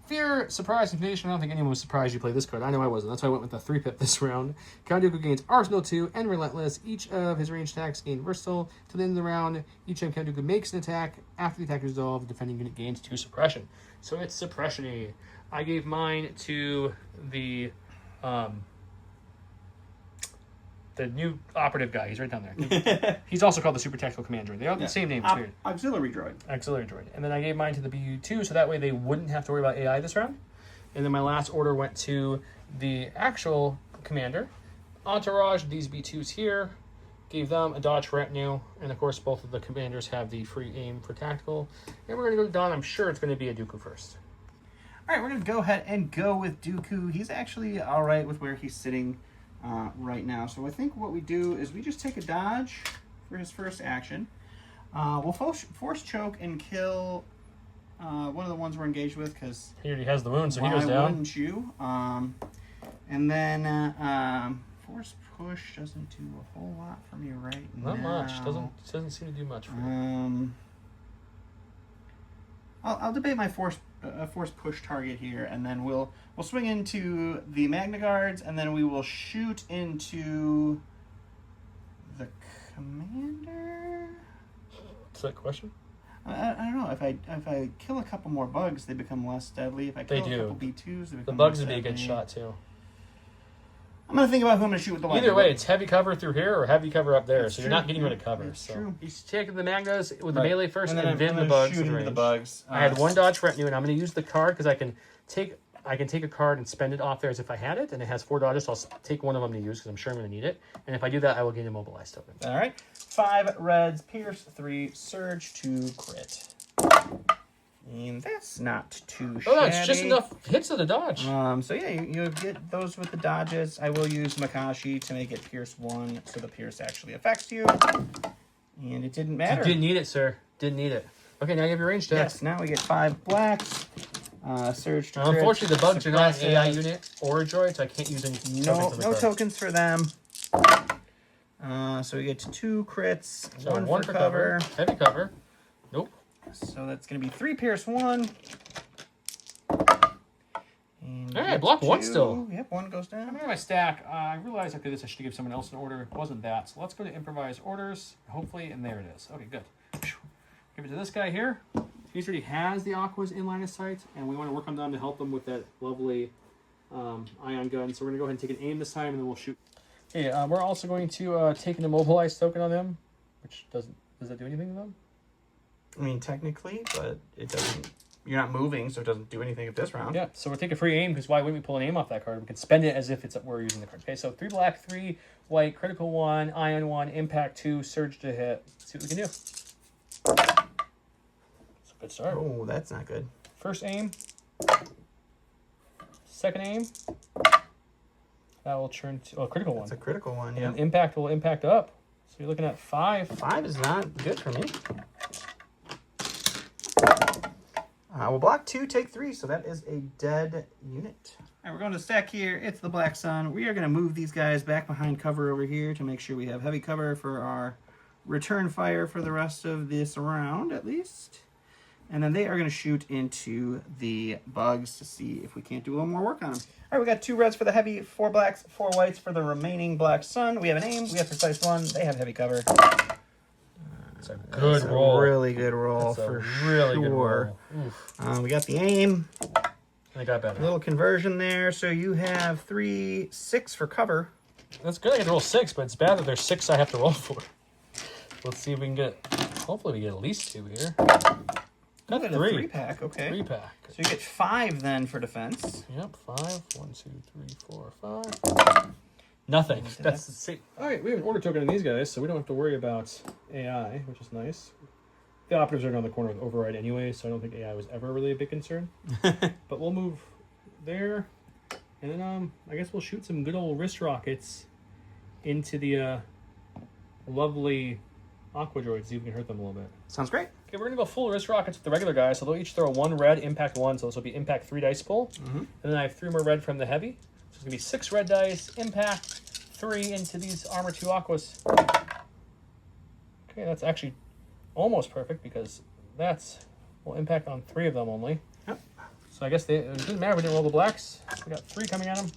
Fear, surprise, intimidation. I don't think anyone was surprised you played this card. I know I wasn't. That's why I went with the 3-pip this round. Count Dooku gains Arsenal 2 and Relentless. Each of his ranged attacks gain Versatile. To the end of the round, each time Count Dooku makes an attack, after the attack is resolved, the defending unit gains 2 suppression. So it's suppression-y. I gave mine to the new operative guy. He's right down there. He's also called the Super Tactical Commander. They all have the same name. It's weird. Auxiliary droid. Auxiliary droid. And then I gave mine to the BU2, so that way they wouldn't have to worry about AI this round. And then my last order went to the actual commander. Entourage, these B2s here. Gave them a dodge retinue. And of course, both of the commanders have the free aim for tactical. And we're going to go to Don. I'm sure it's going to be a Dooku first. All right, we're going to go ahead and go with Dooku. He's actually all right with where he's sitting right now. So I think what we do is we just take a dodge for his first action. We'll force choke and kill one of the ones we're engaged with because he already has the wound, so he goes down. Why wouldn't you? And then force push doesn't do a whole lot for me right now. Not much. Doesn't seem to do much for me. I'll debate my force push target here, and then we'll swing into the Magna Guards, and then we will shoot into the commander. Is that a question? I don't know. If I kill a couple more bugs, they become less deadly. If I kill a couple B2s, they become the bugs less would be a good deadly. shot too. I'm gonna think about who I'm gonna shoot with the Either way, it's heavy cover through here or heavy cover up there, That's so true. you're not getting rid of cover. That's so true. He's taking the Magnas with the melee first, and then I'm the gonna bugs. shoot with into the range. bugs. I had 1 dodge retinue, and I'm going to use the card because I can take a card and spend it off there as if I had it, and it has 4 dodges, so I'll take one of them to use because I'm sure I'm going to need it. And if I do that, I will gain a mobilized token. All right. 5 reds, pierce, 3 surge, 2 crit. And that's not too shabby. Oh, it's just enough hits of the dodge. So yeah, you get those with the dodges. I will use Makashi to make it pierce 1, so the pierce actually affects you. And it didn't matter. You didn't need it, sir. Didn't need it. Okay, now you have your range deck. Yes, now we get 5 blacks. Surge to crit. Unfortunately, the bugs are not suppresses. AI unit or a droid, so I can't use any tokens on the No card. tokens for them. So we get 2 crits, So 1 for cover. Heavy cover. Nope. So that's going to be 3 pierce 1. And All right, block one two. still. Yep, one goes I'm down. in my stack. I realized after this I should give someone else an order. It wasn't that. So let's go to improvise orders. Hopefully, and there it is. Okay, good. Give it to this guy here. He already has the Aquas in line of sight, and we want to work on them to help them with that lovely ion gun. So we're going to go ahead and take an aim this time, and then we'll shoot. Okay, we're also going to take an immobilized token on them, which does that do anything to them? I mean, technically, but it doesn't. You're not moving, so it doesn't do anything at this round. Yeah, so we'll take a free aim, because why wouldn't we pull an aim off that card? We can spend it as if we're using the card. Okay, so 3 black, 3 white, critical 1, ion 1, impact 2, surge to hit. Let's see what we can do. It's a good start. Oh, that's not good. First aim. Second aim. That will turn to a critical one. It's a critical one, yeah. And impact will impact up. So you're looking at 5. 5 is not good for me. We'll block 2, take 3, so that is a dead unit. All right, we're going to stack here. It's the Black Sun. We are going to move these guys back behind cover over here to make sure we have heavy cover for our return fire for the rest of this round, at least. And then they are going to shoot into the bugs to see if we can't do a little more work on them. All right, we got 2 reds for the heavy, 4 blacks, 4 whites for the remaining Black Sun. We have an aim. We have precise 1. They have heavy cover. It's a good roll. Really good roll for really sure. Good roll. We got the aim. I got better. A little conversion there. So you have 3, 6 for cover. That's good. I get to roll 6, but it's bad that there's 6 I have to roll for. Let's see if we can get. Hopefully, we get at least 2 here. Got 3. 3-pack, okay. 3-pack. So you get 5 then for defense. Yep, 5. 1, 2, 3, 4, 5. Nothing. That's the same. All right, we have an order token in these guys, so we don't have to worry about AI, which is nice. The operatives are on the corner with override anyway, so I don't think AI was ever really a big concern. But we'll move there, and then I guess we'll shoot some good old wrist rockets into the lovely Aqua Droids, see if we can hurt them a little bit. Sounds great. Okay, we're going to go full wrist rockets with the regular guys, so they'll each throw 1 red, impact 1, so this will be impact 3 dice pull. And then I have 3 more red from the heavy. So it's going to be 6 red dice, impact 3 into these armor 2 aquas. Okay, that's actually almost perfect because will impact on 3 of them only. Yep. So I guess it doesn't matter if we didn't roll the blacks. We got 3 coming at them.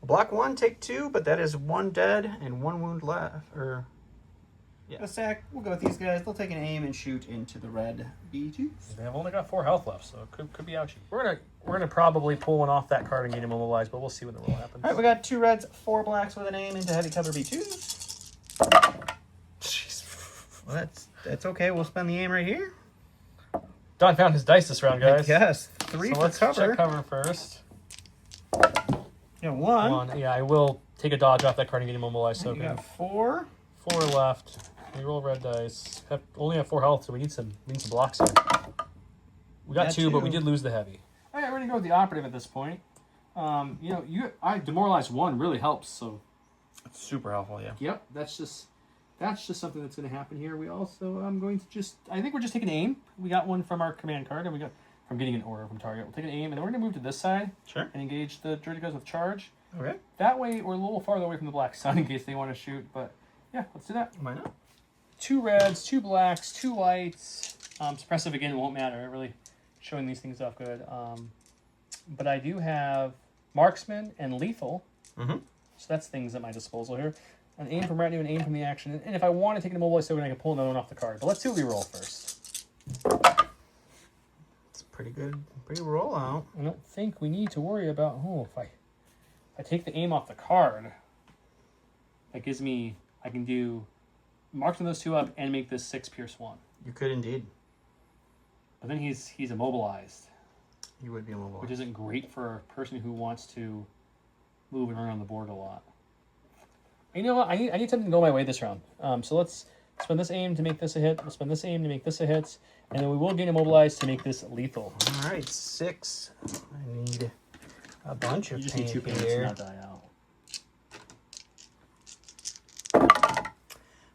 Block 1, take 2, but that is 1 dead and 1 wound left. A sack. We'll go with these guys. They'll take an aim and shoot into the red B2s. They've only got 4 health left, so it could be ouchy. We're gonna probably pull one off that card and get him immobilized, but we'll see when the roll happens. All right, we got 2 reds, 4 blacks with an aim into heavy cover B2s. Jeez. Well, that's okay. We'll spend the aim right here. Don found his dice this round, guys. Yes, 3 So for let's cover. check cover first. Yeah, 1. Yeah, I will take a dodge off that card and get him immobilized. So You got 4. 4 left. We roll red dice. Only have 4 health, so we need some blocks here. We got 2, but we did lose the heavy. All right, we're gonna go with the operative at this point. I demoralize 1 really helps. So That's super helpful, yeah. yep, that's just something that's gonna happen here. We also I think we're just taking aim. We got 1 from our command card, and we got from getting an order from target. We'll take an aim, and then we're gonna move to this side. Sure. And engage the droid guys with charge. Okay. That way, we're a little farther away from the Black Sun in case they want to shoot. But yeah, let's do that. Why not? 2 reds, 2 blacks, 2 whites. Suppressive again won't matter. Really showing these things off good. But I do have marksman and lethal. Mm-hmm. So that's things at my disposal here. An aim from retinue, an aim from the action. And if I want to take an immobilized token, I can pull another one off the card. But let's see what we roll first. It's pretty good. Pretty rollout. I don't think we need to worry about. If I take the aim off the card, that gives me. I can do marksman those 2 up and make this 6 pierce 1. You could indeed. But then he's immobilized. You would be immobilized. Which isn't great for a person who wants to move and run on the board a lot. You know what? I need something to go my way this round. So let's spend this aim to make this a hit. We'll spend this aim to make this a hit. And then we will gain immobilized to make this lethal. All right, 6. I need a bunch of You just paint need 2 paints to here. not die out.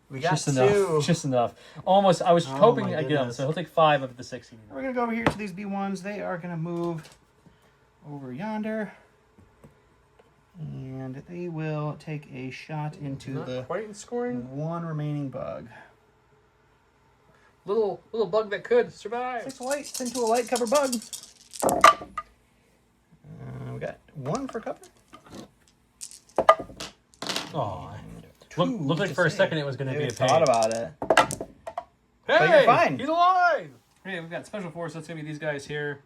We got Just 2. enough. Just enough. Almost. I was hoping I'd get him. So he'll take 5 of the 6 he needed. We're going to go over here to these B1s. They are going to move over yonder. And they will take a shot into Not the quite in scoring. 1 remaining bug. Little bug that could survive. 6 whites into a light cover bug. 1 for cover. Oh, looked like for a second it was going to be a pain. thought about it. Hey, But you're fine. He's alive. Okay, we've got special force. That's going to be these guys here.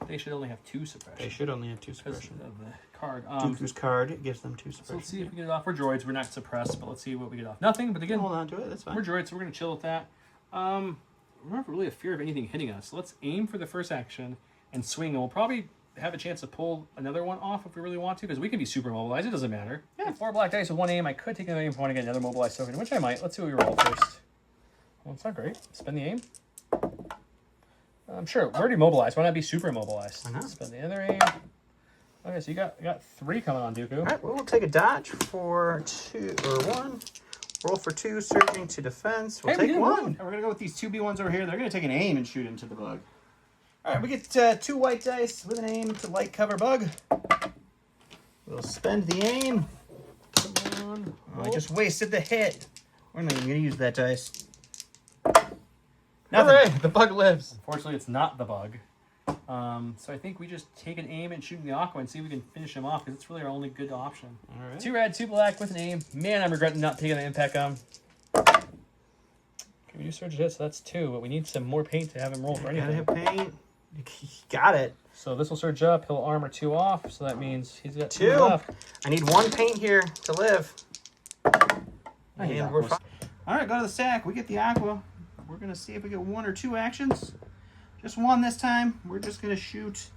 They should only have 2 suppression. They should only have 2 Because suppression. of the card. Dooku's card gives them 2 So suppression. let's see if we get it off. We're droids. We're not suppressed, but let's see what we get off. Nothing, but again, Hold on to it. That's fine. we're droids, so we're going to chill with that. We're not really a fear of anything hitting us. So let's aim for the first action and swing, and we'll probably have a chance to pull another one off if we really want to, because we can be super mobilized. It doesn't matter. Yeah. 4 black dice with 1 aim. I could take another aim if I want to get another mobilized token, which I might. Let's see what we roll first. Well, it's not great. Spend the aim. I'm sure we're already mobilized. Why not be super mobilized? Why not? Spend the other aim. Okay, so you got 3 coming on, Dooku. All right, well, we'll take a dodge for 2 or 1. Roll for 2, surging to defense. We'll take 1. And we're going to go with these 2B1s over here. They're going to take an aim and shoot into the bug. All right, we get 2 white dice with an aim to light cover bug. We'll spend the aim. Come on. Oh, I just wasted the hit. We're not even going to use that dice. Nothing. Hooray! The bug lives. Unfortunately, it's not the bug. So I think we just take an aim and shoot in the aqua and see if we can finish him off, because it's really our only good option. All right. 2 red, 2 black with an aim. Man, I'm regretting not taking the impact on. Okay, we do surge hit, so that's 2, but we need some more paint to have him roll for anything. Gotta have paint. Got it. So this will surge up. He'll armor 2 off, so that means he's got 2 left. I need 1 paint here to live. And we're fine. All right, go to the stack. We get the aqua. We're going to see if we get 1 or 2 actions. Just 1 this time. We're just going to shoot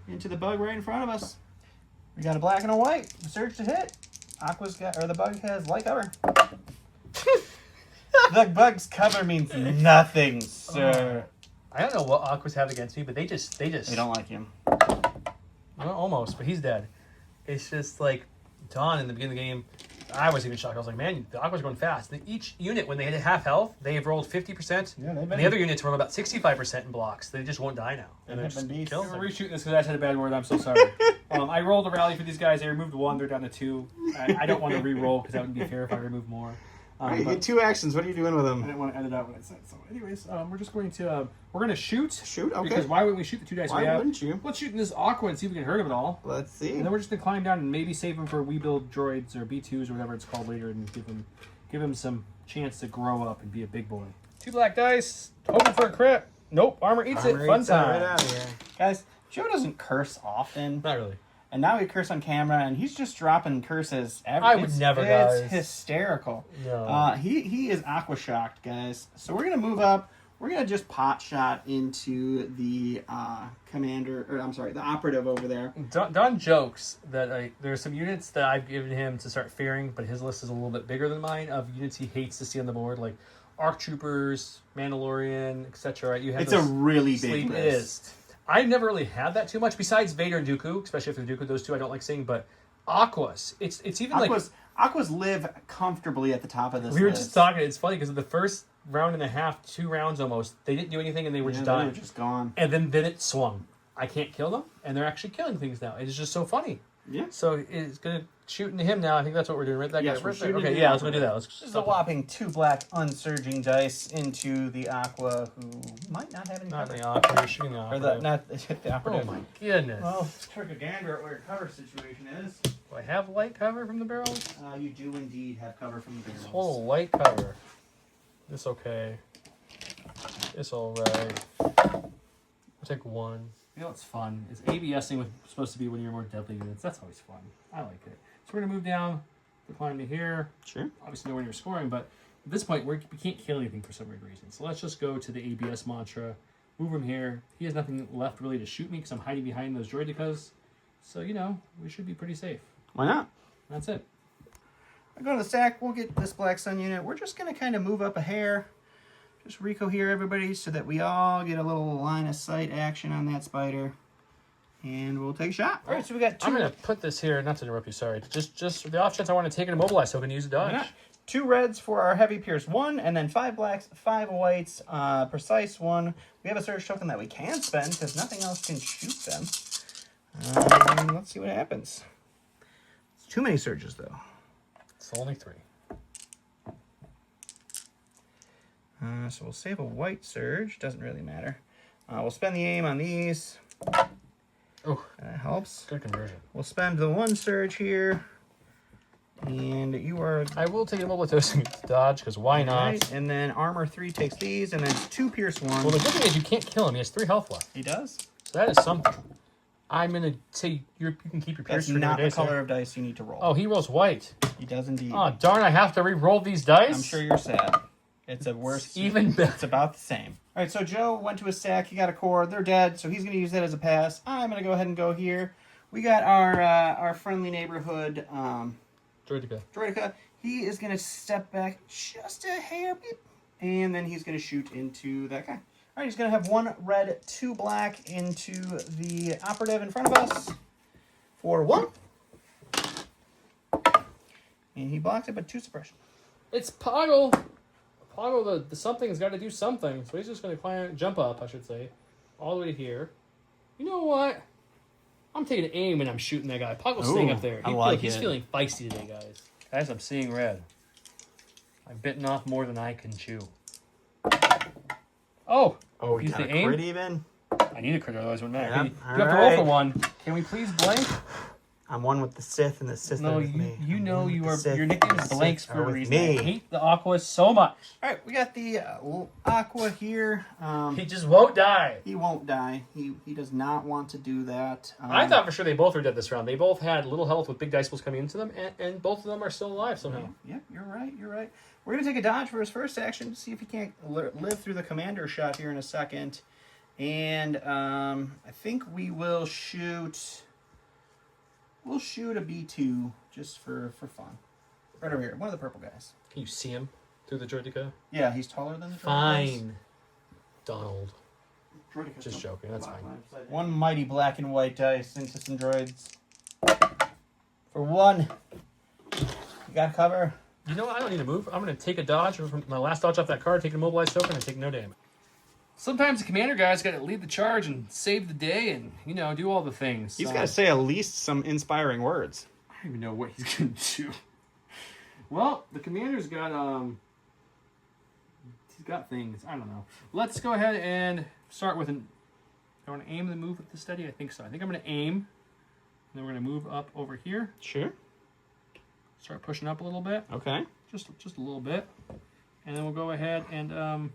into the bug right in front of us. We got a black and a white. Surge to hit. The bug has light cover. The bug's cover means nothing, sir. I don't know what Aquas have against me, but they don't like him. Well, almost, but he's dead. It's just like Dawn in the beginning of the game. I was even shocked. I was like, man, the Aqua's going fast. And each unit, when they hit half health, they've rolled 50%. Yeah, and the other units roll about 65% in blocks. They just won't die now. And they're just killed. We're reshooting this because I said a bad word. I'm so sorry. I rolled a rally for these guys. They removed 1. They're down to 2. I don't want to re-roll because that wouldn't be fair if I removed more. You get 2 actions. What are you doing with them? I didn't want to edit out what I said. So, anyways, we're just going to shoot. Shoot, okay. Because why wouldn't we shoot the 2 dice we have? Why wouldn't you? Let's shoot in this aqua and see if we can hurt him at all. Let's see. And then we're just gonna climb down and maybe save him for we build droids or B2s or whatever it's called later, and give him some chance to grow up and be a big boy. 2 black dice, hoping for a crit. Nope, armor eats it. Fun time. Right out of here. Guys, Joe doesn't curse often. Not really. And now he curses on camera, and he's just dropping curses. I would never, guys. It's hysterical. No. He is aqua shocked, guys. So we're gonna move up. We're gonna just pot shot into the the operative over there. Don jokes that there's some units that I've given him to start fearing, but his list is a little bit bigger than mine of units he hates to see on the board, like ARC Troopers, Mandalorian, etc. Right? You have it's a really big list. It is. I've never really had that too much, besides Vader and Dooku, especially after Dooku. Those 2 I don't like seeing, but Aquas. It's even Aquas live comfortably at the top of this list. We were just talking. It's funny because the first round and a half, 2 rounds almost, they didn't do anything and they were just dying. They were just gone. And then it swung. I can't kill them, and they're actually killing things now. It's just so funny. Yeah. So it's gonna shoot into him now. I think that's what we're doing, right? That yes, guy's we're right there. shooting. Okay, yeah, let's go do that. This is a whopping 2 black unsurging dice into the aqua, who might not have any Not cover. the aqua. You're shooting the aqua. Or not the operative. Oh my goodness. Well, let's take a gander at where your cover situation is. Do I have light cover from the barrels? You do indeed have cover from the barrels. Total light cover. This okay. This alright. I'll take 1. You know what's fun is ABSing was supposed to be when you're more deadly units. That's always fun. I like it. So we're gonna move down the climb to here. Sure. Obviously, know when you're scoring, but at this point we can't kill anything for some weird reason. So let's just go to the ABS mantra. Move him here. He has nothing left really to shoot me because I'm hiding behind those droidicas. So we should be pretty safe. Why not? That's it. I go to the stack. We'll get this Black Sun unit. We're just gonna kind of move up a hair. Just recohere everybody so that we all get a little line of sight action on that spider. And we'll take a shot. All right, so we got 2. I'm going to put this here, not to interrupt you, sorry. Just for the off chance I want to take it and mobilize so I can use a dodge. 2 reds for our heavy pierce 1, and then 5 blacks, 5 whites, precise 1. We have a surge token that we can spend because nothing else can shoot them. Let's see what happens. It's too many surges, though. It's only 3. So we'll save a white surge. Doesn't really matter. We'll spend the aim on these. Oh, That helps. good conversion. We'll spend the 1 surge here. And you are... I will take a mobile toasting to dodge, because why not? Right, and then armor 3 takes these, and then 2 pierce 1. Well, the good thing is you can't kill him. He has 3 health left. He does? So that is something. I'm going to say you can keep your pierce That's for not the dice color there. of dice you need to roll. Oh, he rolls white. He does indeed. Oh, darn, I have to re-roll these dice? I'm sure you're sad. It's a worse. Even better. It's about the same. All right, so Joe went to his sack. He got a core. They're dead, so he's going to use that as a pass. I'm going to go ahead and go here. We got our friendly neighborhood Droidica. He is going to step back just a hair, beep, and then he's going to shoot into that guy. All right, he's going to have 1 red, 2 black into the operative in front of us for 1. And he blocks it, but 2 suppression. It's Poggle. Poggle, the something's got to do something. So he's just going to jump up, I should say, all the way here. You know what? I'm taking an aim and I'm shooting that guy. Poggle's staying up there. He's feeling feisty today, guys. Guys, I'm seeing red. I've bitten off more than I can chew. Oh! Oh, use got the a aim? crit even? I need a crit, otherwise it wouldn't matter. Yep, You have to roll for 1. Can we please blank? I'm one with the Sith, and the Sith are with me. You I'm know one you with are. the Sith, Your and nickname the is Blanks Sith for are a with reason. me. I hate the Aqua so much. All right, we got the Aqua here. He just won't die. He won't die. He does not want to do that. I thought for sure they both were dead this round. They both had little health with big dice pools coming into them, and both of them are still alive somehow. Yep, you're right. You're right. We're gonna take a dodge for his first action to see if he can't live through the commander shot here in a second, and I think we will shoot. We'll shoot a B2 just for fun. Right over here, one of the purple guys. Can you see him through the Droidica? Yeah, he's taller than the Droidica. Fine. Donald. Droidica's Just joking, that's fine. One mighty black and white dice into some droids. For 1. You got cover. You know what? I don't need to move. I'm going to take a dodge from my last dodge off that card, take a mobilized token, and take no damage. Sometimes the commander guy's got to lead the charge and save the day and, do all the things. He's got to say at least some inspiring words. I don't even know what he's going to do. Well, the commander's got, he's got things. I don't know. Let's go ahead and start with an, I want to aim and move with the steady? I think so. I think I'm going to aim. And then we're going to move up over here. Sure. Start pushing up a little bit. Okay. Just a little bit. And then we'll go ahead and,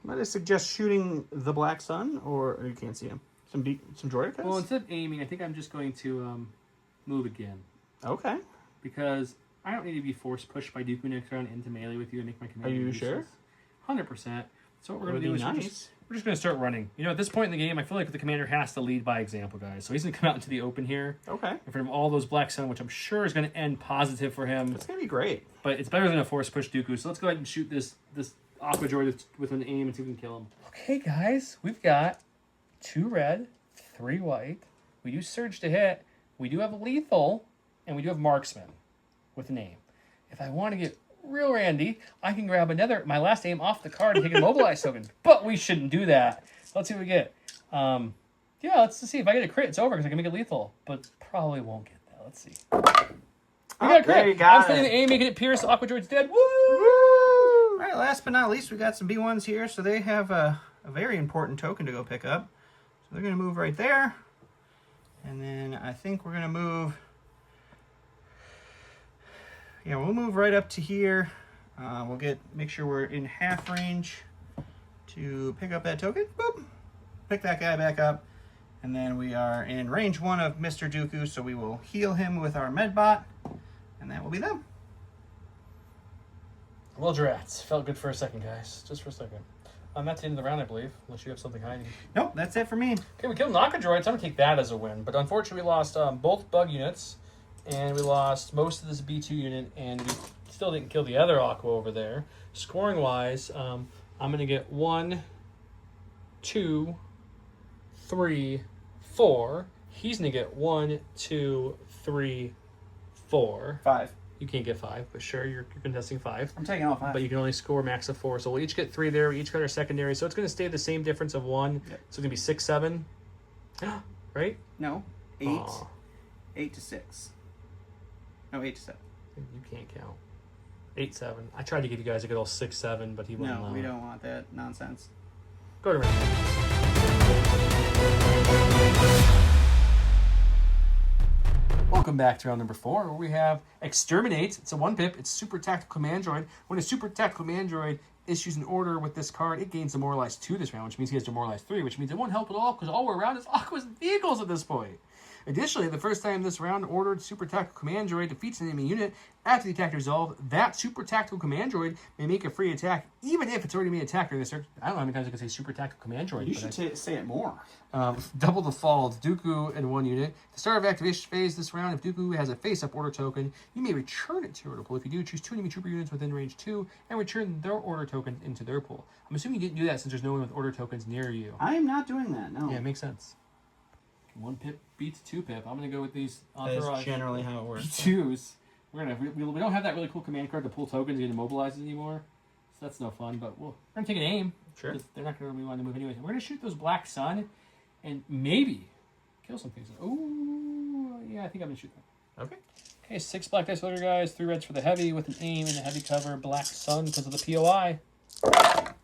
Might I suggest shooting the Black Sun, or you can't see him? Some Droidicas? well, instead of aiming, I think I'm just going to move again. Okay. Because I don't need to be force pushed by Dooku next round into melee with you and make my commander Are you useless. sure? 100%. So what we're going That would to do be is nice. we're just going to start running. At this point in the game, I feel like the commander has to lead by example, guys. So he's going to come out into the open here Okay. in front of all those Black Sun, which I'm sure is going to end positive for him. It's going to be great. But it's better than a force push Dooku. So let's go ahead and shoot this Aqua Droid with an aim and see if we can kill him. Okay, guys, we've got 2 red, 3 white. We do surge to hit. We do have lethal, and we do have marksman with an aim. If I want to get real randy, I can grab my last aim off the card and take a mobilize token. But we shouldn't do that. Let's see what we get. Yeah, let's see. If I get a crit, it's over because I can make it lethal. But probably won't get that. Let's see. We got a crit. There you got I'm spending the aim, making it pierce. Aqua Droid's dead. Woo! All right, last but not least, we got some B1s here. So they have a very important token to go pick up. So they're going to move right there. And then I think we're going to move... Yeah, we'll move right up to here. We'll make sure we're in half range to pick up that token. Boop. Pick that guy back up. And then we are in range 1 of Mr. Dooku, so we will heal him with our medbot. And that will be them. Well, Drats. Felt good for a second, guys. Just for a second. That's the end of the round, I believe. Unless you have something hiding. Nope, that's it for me. Okay, we killed Naka Droids. I'm going to take that as a win. But unfortunately, we lost both bug units. And we lost most of this B2 unit. And we still didn't kill the other Aqua over there. Scoring-wise, I'm going to get 1, 2, 3, 4. He's going to get 1, 2, 3, 4. 5. You can't get 5, but sure, you're contesting 5. I'm taking all 5. But you can only score max of 4. So we'll each get 3 there. We each got our secondary. So it's going to stay the same difference of 1. Yep. So it's going to be 6, 7. Right? No, 8. Aw. 8 to 6. No, 8 to 7. You can't count. 8, 7. I tried to give you guys a good old 6, 7, but he wouldn't allow No, we it. don't want that nonsense. Go to round. Welcome back to round number 4, where we have Exterminate. It's a 1-pip. It's Super Tactical Command Droid. When a Super Tactical Command Droid issues an order with this card, it gains Demoralize 2 this round, which means he has Demoralize 3, which means it won't help at all, because all we're around is Aqua's vehicles at this point. Additionally, the first time this round ordered Super Tactical Command Droid defeats an enemy unit after the attack is resolved, that Super Tactical Command Droid may make a free attack, even if it's already made attack during the search. I don't know how many times I can say Super Tactical Command Droid. You should say it more. Double the fall. It's Dooku in 1 unit. At the start of activation phase this round, if Dooku has a face-up order token, you may return it to your order pool. If you do, choose 2 enemy trooper units within range 2 and return their order tokens into their pool. I'm assuming you didn't do that since there's no one with order tokens near you. I am not doing that, no. Yeah, it makes sense. 1-pip beats 2-pip. I'm going to go with these That's generally how it works. B2s. We don't have that really cool command card to pull tokens and immobilize anymore. So that's no fun, but we're going to take an aim. Sure. They're not going to really want to move anyways. We're going to shoot those Black Sun and maybe kill some things. Oh, yeah, I think I'm going to shoot them. Okay. Okay, 6 black dice loader guys, 3 reds for the heavy with an aim and a heavy cover. Black Sun because of the POI. It's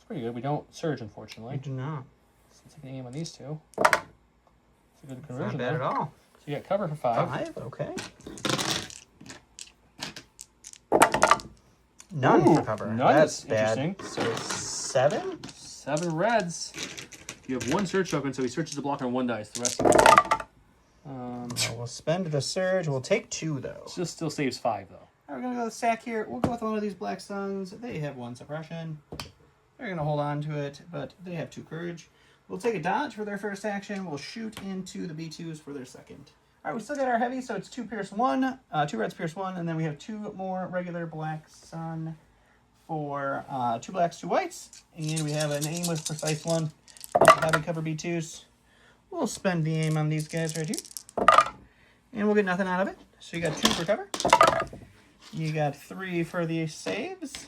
pretty good. We don't surge, unfortunately. I do not. So let's take an aim on these 2. It's a good conversion. Not bad at all. So you got cover for 5. 5, okay. None Ooh, for cover. none That's is bad. interesting. So 7? 7 reds. You have 1 search token, so he searches the block on 1 dice. The rest of it. We'll spend the surge. We'll take 2, though. Just still saves 5, though. We're going to go with the sack here. We'll go with one of these Black Suns. They have 1 suppression. They're going to hold on to it, but they have 2 courage. We'll take a dodge for their first action. We'll shoot into the B2s for their second. All right, we still got our heavy, so it's 2 pierce 1, 2 reds pierce 1, and then we have 2 more regular Black Sun for 2 blacks, 2 whites. And we have an aim with precise 1. Heavy cover B2s. We'll spend the aim on these guys right here. And we'll get nothing out of it. So you got 2 for cover. You got 3 for the saves.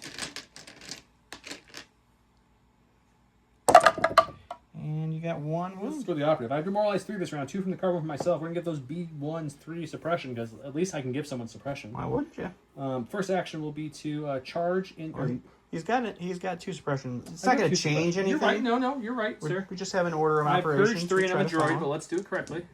And you got 1 Let's wound. go the operative. I have demoralized 3 this round, 2 from the cover for myself. We're going to get those B1s 3 suppression, because at least I can give someone suppression. Why wouldn't you? First action will be to charge in... Or, He's got 2 suppression. It's not going to change anything. You're right. No, you're right, sir. We just have an order of I have operations. purged 3 and I'm a to droid, follow. but let's do it correctly.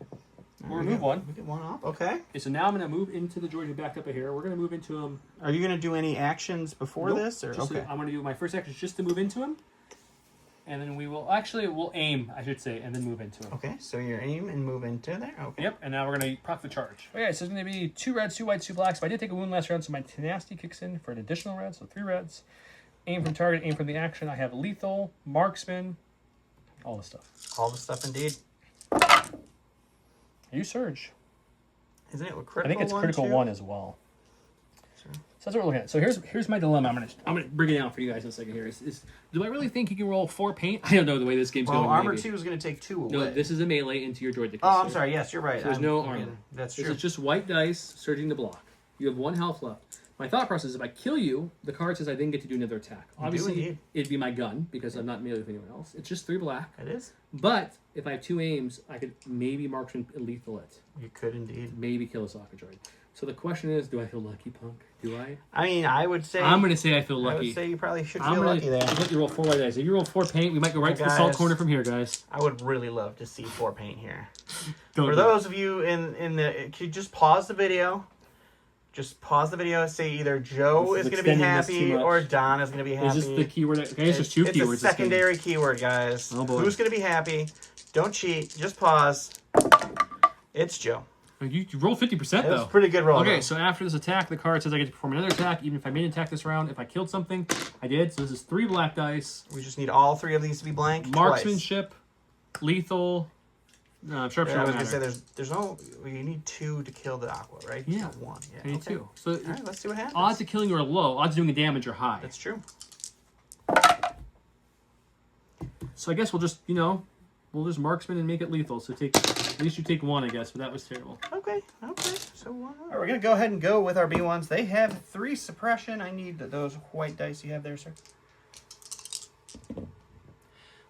We'll We remove get- 1. We get 1 off. Okay. Okay, so now I'm going to move into the droid who backed up a hair. We're going to move into him. Are you going to do any actions before Nope, this? Or just okay. I'm going to do my first action just to move into him. And then we'll aim, I should say, and then move into him. Okay, so your aim and move into there. Okay. Yep, and now we're going to proc the charge. Okay, so it's going to be 2 reds, 2 whites, 2 blacks. But I did take a wound last round, so my tenacity kicks in for an additional red, so 3 reds. Aim from target, aim from the action. I have lethal, marksman, all this stuff. All the stuff indeed. You surge. Isn't it a critical? I think it's critical too? 1 as well. Sure. So that's what we're looking at. So here's my dilemma. I'm gonna bring it out for you guys in a second here. Is do I really think you can roll 4 paint? I don't know the way this game's Well, going. armor maybe. 2 is going to take 2 away. No, this is a melee into your droid. Oh, I'm sorry. Yes, you're right. So there's no armor. That's This true. is just white dice surging the block. You have 1 health left. My thought process is if I kill you, the card says I then get to do another attack. You do Obviously, indeed. it'd be my gun because I'm not melee with anyone else. It's just 3 black. It is. But if I have 2 aims, I could maybe marksman lethal it. You could indeed. Maybe kill a soccer droid. So the question is, do I feel lucky, punk? Do I? I mean, I would say. I'm going to say I feel I lucky. would say you probably should I'm feel gonna lucky there. let you roll 4 white dice. If you roll 4 paint, we might go right to the salt Guys. corner from here, guys. I would really love to see 4 paint here. Don't For do those of you in the, could you just pause the video? Just pause the video and say either Joe This is is going to be extending this happy too much. or Don is going to be it. happy. Is this the keyword? Okay, it's just 2 It's keywords. a this game. secondary keyword, guys. Oh, boy. Who's going to be happy? Don't cheat. Just pause. It's Joe. You rolled 50% It was though. a pretty good roll. Okay, though. so after this attack, the card says I get to perform another attack, even if I made an attack this round. If I killed something, I did. So this is 3 black dice. We just need all 3 of these to be blank. Twice. Marksmanship, lethal, sharpshooter. Yeah, I was matter. gonna say there's no. You need 2 to kill the aqua, right? Yeah. Not 1. Yeah. I need okay. 2. So All right, let's see what happens. odds of killing you are low. Odds of doing the damage are high. That's true. So I guess we'll just, we'll just marksman and make it lethal. So at least you take 1, I guess, but that was terrible. Okay. So all right, we're gonna go ahead and go with our B1s. They have 3 suppression. I need those white dice you have there, sir.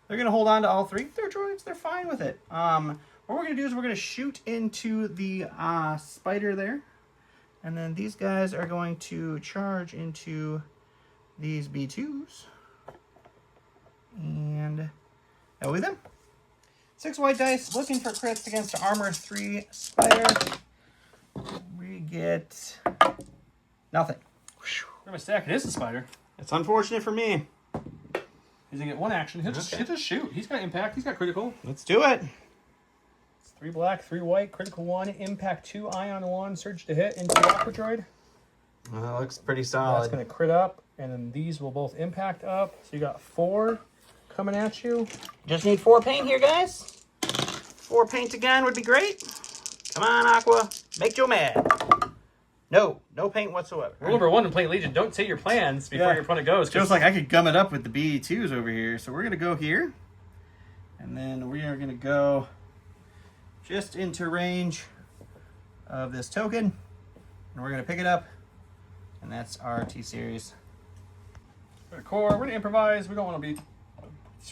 They're gonna hold on to all 3. They're droids. They're fine with it. What we're gonna do is we're gonna shoot into the spider there, and then these guys are going to charge into these B2s, and that will be them. 6 white dice, looking for crits against Armor 3 Spider. We get nothing. Grab my stack. It is the spider. It's unfortunate for me. He's gonna get one action. He'll just shoot. He's got impact. He's got critical. Let's do it. It's 3 black, 3 white, critical 1, impact 2, ion 1, surge to hit into Aqua Droid. That looks pretty solid. That's gonna crit up, and then these will both impact up. So you got 4 coming at you. Just need 4 paint here, guys. 4 paint again would be great. Come on, Aqua. Make Joe mad. No paint whatsoever. Rule number 1 in playing Legion: don't say your plans before your opponent goes. Joe's like, I could gum it up with the BE2s over here. So we're going to go here. And then we are going to go just into range of this token. And we're going to pick it up. And that's our T-Series. Core, we're going to improvise. We don't want to be...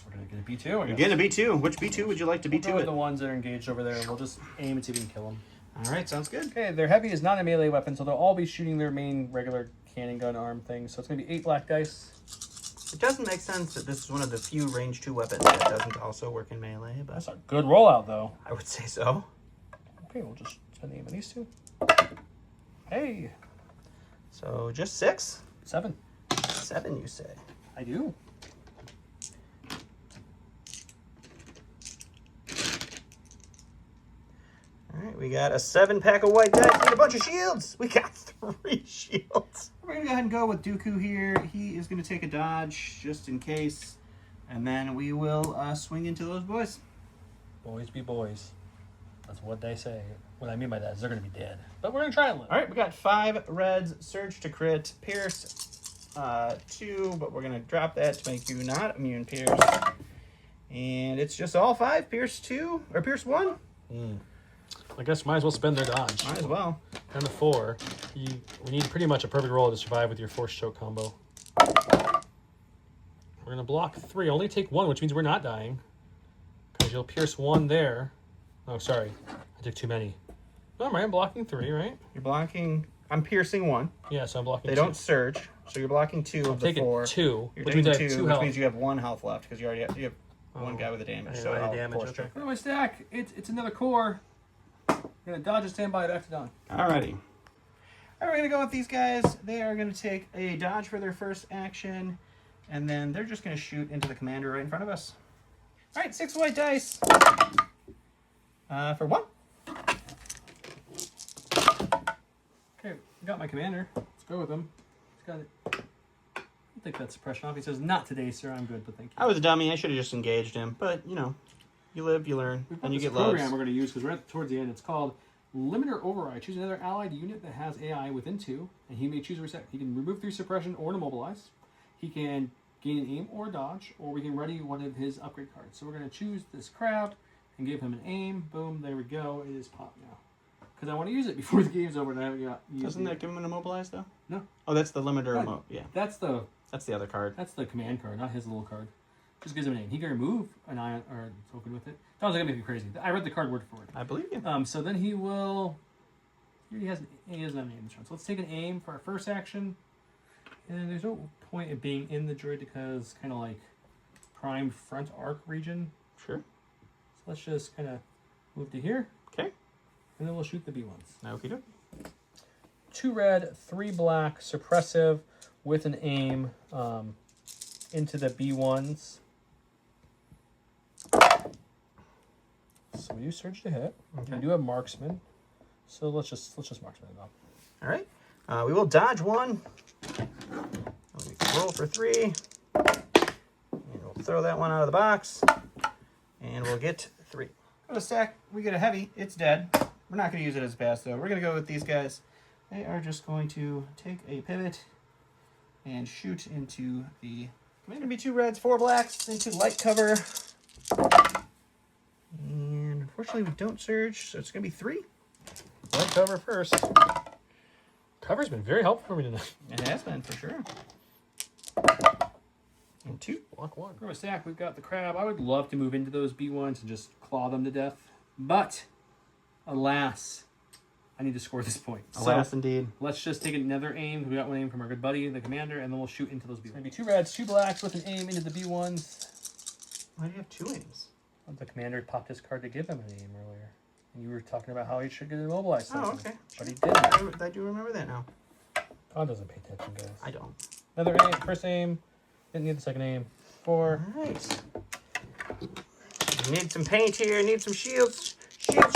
We're going to get a B2, I guess. Getting a B2. Which B2 would you like to B2 We'll go with it? the ones that are engaged over there, and we'll just aim and see if we can kill them. All right, sounds good. Okay, their heavy is not a melee weapon, so they'll all be shooting their main regular cannon gun arm thing. So it's going to be 8 black dice. It doesn't make sense that this is one of the few range 2 weapons that doesn't also work in melee, but That's a good rollout, though. I would say so. Okay, we'll just spend the aim on these 2. Hey, So just 6? 7. 7, you say? I do. All right, we got a 7-pack of white dice and a bunch of shields. We got 3 shields. We're going to go ahead and go with Dooku here. He is going to take a dodge just in case. And then we will swing into those boys. Boys be boys. That's what they say. What I mean by that is they're going to be dead. But we're going to try and live. All right, we got 5 reds, surge to crit, pierce 2, but we're going to drop that to make you not immune pierce. And it's just all 5, pierce 2, or pierce 1. I guess might as well spend their dodge. Might as well. Down to 4. We need pretty much a perfect roll to survive with your force choke combo. We're going to block 3. Only take 1, which means we're not dying. Because you'll pierce 1 there. Oh, sorry. I took too many. No, I'm blocking 3, right? You're blocking... I'm piercing 1. Yeah, so I'm blocking They 2. don't surge, so you're blocking 2 of the 4. 2. You're Which taking means I 2, have 2 which health. means you have 1 health left, because you already have, you have 1 guy with a damage. So I'll damage, force check. My stack. It's another core. I'm going to dodge and stand by back to dawn. Alrighty. All right, we're going to go with these guys. They are going to take a dodge for their first action, and then they're just going to shoot into the commander right in front of us. All right, 6 white dice. For 1. Okay, I got my commander. Let's go with him. He's got it. I'll take that suppression off. He says, not today, sir. I'm good, but thank you. I was a dummy. I should have just engaged him, but, you know, you live, you learn, We've got and you this get program loves. we're going to use because we're towards the end. It's called Limiter Override. Choose another allied unit that has AI within 2, and he may choose a reset. He can remove 3 suppression or immobilize. He can gain an aim or dodge, or we can ready one of his upgrade cards. So we're going to choose this crab and give him an aim. Boom, there we go. It is popped now. Because I want to use it before the game's over and I haven't got used Doesn't it. that give him an immobilize, though? No. Oh, that's the limiter That- remote. Yeah, That's the other card. command card, not his little card. Just gives him a name. He can remove an ion or a token with it. That was going to make me crazy. I read the card word for word. I believe you. So then he will... He doesn't have an aim this round. So let's take an aim for our first action. And there's no point in being in the droid because kind of like prime front arc region. Sure. So let's just kind of move to here. Okay. And then we'll shoot the B1s. Okie doke. 2 red, 3 black, suppressive with an aim into the B1s. So we do surge to hit. Okay. We do have marksman. So let's just marksman it up. All right. We will dodge 1. Roll for 3. And we'll throw that one out of the box. And we'll get 3. Go to stack. We get a heavy. It's dead. We're not going to use it as pass, though. We're going to go with these guys. They are just going to take a pivot and shoot into the... Going to be 2 reds, 4 blacks into light cover. And unfortunately, we don't surge, so it's going to be 3. Light cover first. Cover's been very helpful for me tonight. It has been, for sure. And 2. Block 1. From a stack, we've got the crab. I would love to move into those B1s and just claw them to death. But, alas, I need to score this point. Alas, so, indeed. let's just take another aim. We got one aim from our good buddy, the commander, and then we'll shoot into those B1s. It's going to be 2 reds, 2 blacks with an aim into the B1s. Why do you have 2 aims? The commander popped his card to give him an aim earlier. And you were talking about how he should get immobilized. Oh, okay. But he didn't. I do remember that now. Con doesn't pay attention, guys. I don't. Another aim, first aim. Didn't need the second aim. 4. Nice. Need some paint here. Need some shields. Shields.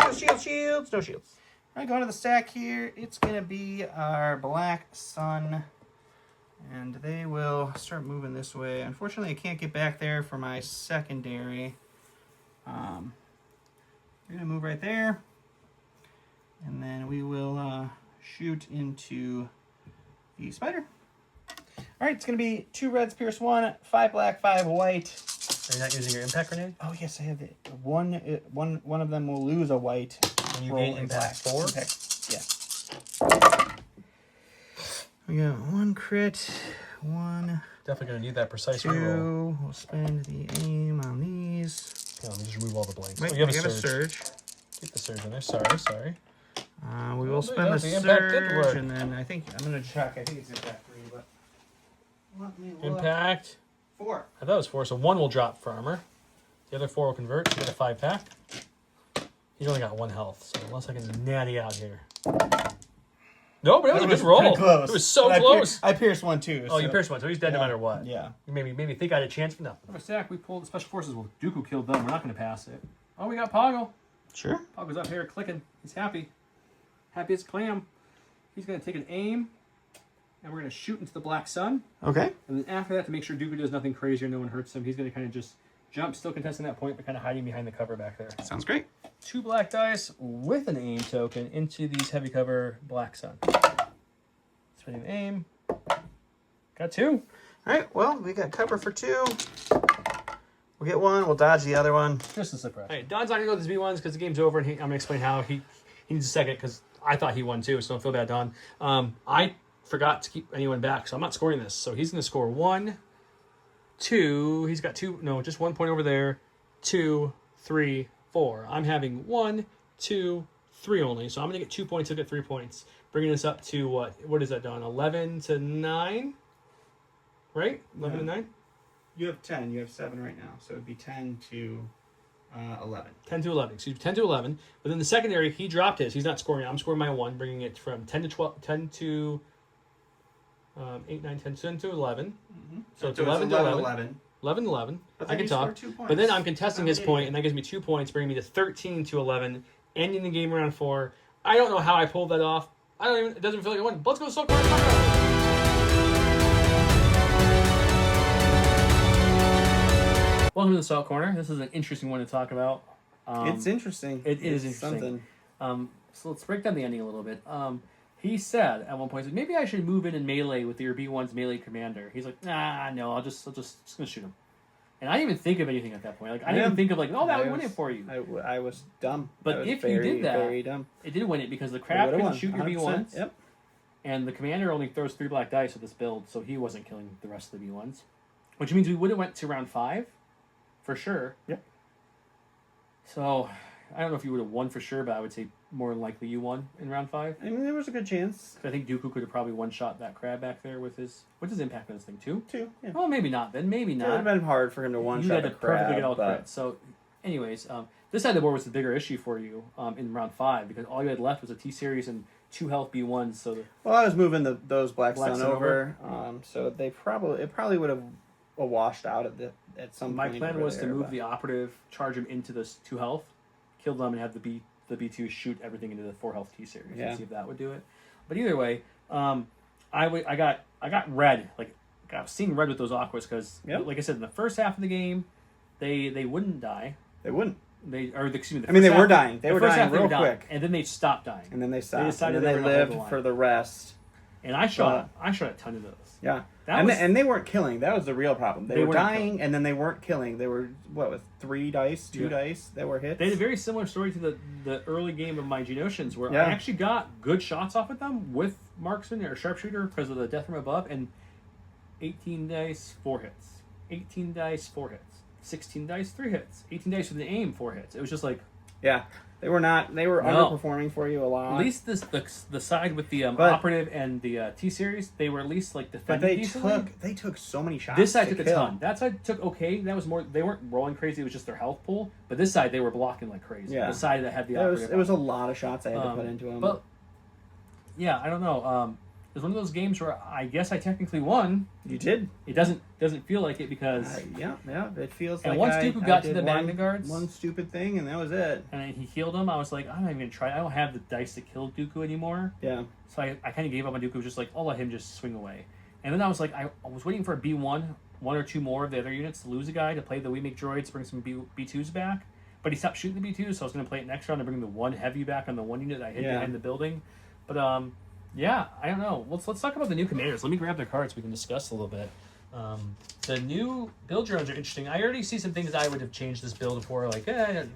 No shields. All right, going to the stack here. It's going to be our Black Sun. And they will start moving this way. Unfortunately, I can't get back there for my secondary. They're going to move right there. And then we will shoot into the spider. All right, it's going to be 2 reds, pierce 1, 5 black, 5 white. Are you not using your impact grenade? Oh, yes, I have it. One of them will lose a white. And you roll gain impact 4? Yeah. We got 1 crit, 1. Definitely going to need that precise 2. reroll. We'll spend the aim on these. Yeah, let me just remove all the blanks. Wait, Oh, you have I got a surge. Keep the surge in there. Sorry. We will spend the impact did work. surge, and then I think I'm going to check. I think it's impact 3, but let me look. Impact. 4. I thought it was 4, so 1 will drop for armor. The other 4 will convert. You get a 5-pack. He's only got 1 health, so unless I can natty out here. No, but it was a good roll. Close. It was so But close. I pierced 1 too. Oh, you pierced 1, so he's dead no matter what. Yeah. You made me think I had a chance for nothing. Over stack, we pulled the special forces. Well, Dooku killed them. We're not going to pass it. Oh, we got Poggle. Sure. Poggle's up here clicking. He's happy. Happy as a clam. He's going to take an aim, and we're going to shoot into the Black Sun. Okay. And then after that, to make sure Dooku does nothing crazy or no one hurts him, he's going to kind of just jump, still contesting that point, but kind of hiding behind the cover back there. Sounds great. 2 black dice with an aim token into these heavy cover Black Sun. Spinning aim. Got 2. All right. Well, we got cover for 2. We'll get 1. We'll dodge the other one. Just a surprise. All right, Don's not going to go with his V1s because the game's over, and I'm going to explain how he needs a second because I thought he won too, so don't feel bad, Don. I forgot to keep anyone back, so I'm not scoring this. So he's going to score 1, 2. He's got 2. No, just 1 point over there. 2, 3, 4. I'm having 1, 2, 3 only. So I'm going to get 2 points. He'll get 3 points. Bringing us up to what? What is that, Don? 11 to 9? Right? 11 to 9? You have 10. You have 7 right now, so it'd be 10 to 11. 10 to 11. Excuse me, 10 to 11. But then the secondary, he dropped his. He's not scoring. I'm scoring my 1, bringing it from 10 to 12, 10 to 8, 9, 10 to 11. Mm-hmm. So it's 11 to 11. 11 to 11. But I can talk. But then I'm contesting his point, and that gives me 2 points, bringing me to 13 to 11, ending the game around 4. I don't know how I pulled that off. It doesn't feel like I won. Let's go so far. Welcome to the Salt Corner. This is an interesting one to talk about. It's interesting. It is interesting. Something. So let's break down the ending a little bit. He said at one point, maybe I should move in and melee with your B1's melee commander. He's like, nah, no, I'll just gonna shoot him. And I didn't even think of anything at that point. Like I didn't even think of that would win it for you. I was dumb. But if you did that, very dumb. It did win it because the crab couldn't shoot your B1s. Yep. And the commander only throws 3 black dice with this build, so he wasn't killing the rest of the B1s. Which means we would have went to round 5, for sure. Yep. So I don't know if you would have won for sure, but I would say more than likely you won in round 5. I mean, there was a good chance. I think Dooku could have probably one-shot that crab back there with his... What's his impact on this thing, 2? 2, yeah. Well, maybe not then. Maybe not. It would have been hard for him to one-shot you had the to perfectly get all crab. crits. So, anyways, this side of the board was the bigger issue for you in round 5 because all you had left was a T-Series and 2 health B1s. So Well, I was moving those Black Black Sun Sun over, so it probably would have washed out at some my point. plan was to move but... the operative, charge him into this 2 health, kill them, and have the B2 shoot everything into the 4 health T-Series and see if that would do it. But either way, I got red. Like I was seeing red with those aquas because, like I said, in the first half of the game, they wouldn't die. They wouldn't. They were dying. They were dying real quick, and then they stopped dying. And then they stopped. Decided and then they they were gonna hold lived the for the rest. And I shot a ton of those. Yeah. And they weren't killing. That was the real problem. They were dying, killing. and then they weren't killing. They were, with 3 dice, 2 dice that were hits? They had a very similar story to the early game of my Genotions, where I actually got good shots off with them with marksman or sharpshooter because of the death from above, and 18 dice, 4 hits. 18 dice, 4 hits. 16 dice, 3 hits. 18 dice with an aim, 4 hits. It was just like... Yeah. They were not. They were No. underperforming for you a lot. At least the side with the But- operative and the T series, they were at least like but defending they decently. took so many shots. This side to took kill. a ton. That side took okay. That was more. They weren't rolling crazy. It was just their health pool. But this side, they were blocking like crazy. Yeah. The side that had the It was a operative. lot of shots I had to put into them. But yeah, I don't know. It was one of those games where I guess I technically won. you did. It doesn't feel like it because Yeah. It feels And like once I Dooku got to did the Magna Guards- one stupid thing, and that was it. and he healed him. I was like, I'm not even gonna try. I don't have the dice to kill Dooku anymore. Yeah. So I kind of gave up on Dooku. Was just like, I'll let him just swing away. And then I was like, I was waiting for a B1, one or two more of the other units to lose a guy to play the We Make Droids, bring some B2s back. But he stopped shooting the B2s, so I was going to play it next round and bring the one heavy back on the one unit that I hid behind the building. But yeah, I don't know. Let's talk about the new commanders. Let me grab their cards. We can discuss a little bit. The new build drones are interesting. I already see some things I would have changed this build for. Like,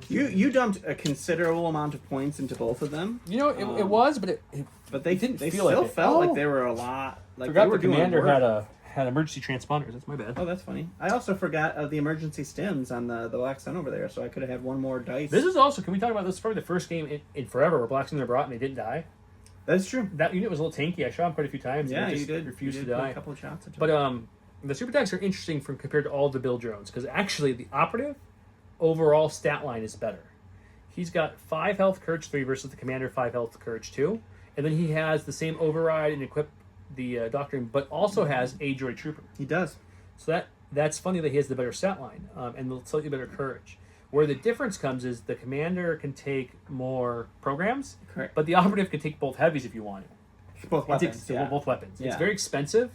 You dumped a considerable amount of points into both of them. you know, it was, but it But they didn't they feel still like it. felt Oh. like they were a lot. Like forgot they were the doing commander work. had emergency transponders. That's my bad. Oh, that's funny. I also forgot of the emergency stims on the Black Sun over there, so I could have had one more dice. This is also. Can we talk about this? Probably the first game in forever where Black Sun are brought and they didn't die. That's true. That unit was a little tanky. I shot him quite a few times. Yeah, and they you just did. refused you to did put die. a couple of shots into But it. the super attacks are interesting from compared to all the build drones because actually the operative overall stat line is better. He's got 5 health courage 3 versus the commander 5 health courage 2, and then he has the same override and equip the doctrine, but also has a droid trooper. He does. So that's funny that he has the better stat line and the slightly better courage. Where the difference comes is the commander can take more programs, Correct. but the operative can take both heavies if you want to. Both It weapons. takes Yeah. both weapons. It's Yeah. very expensive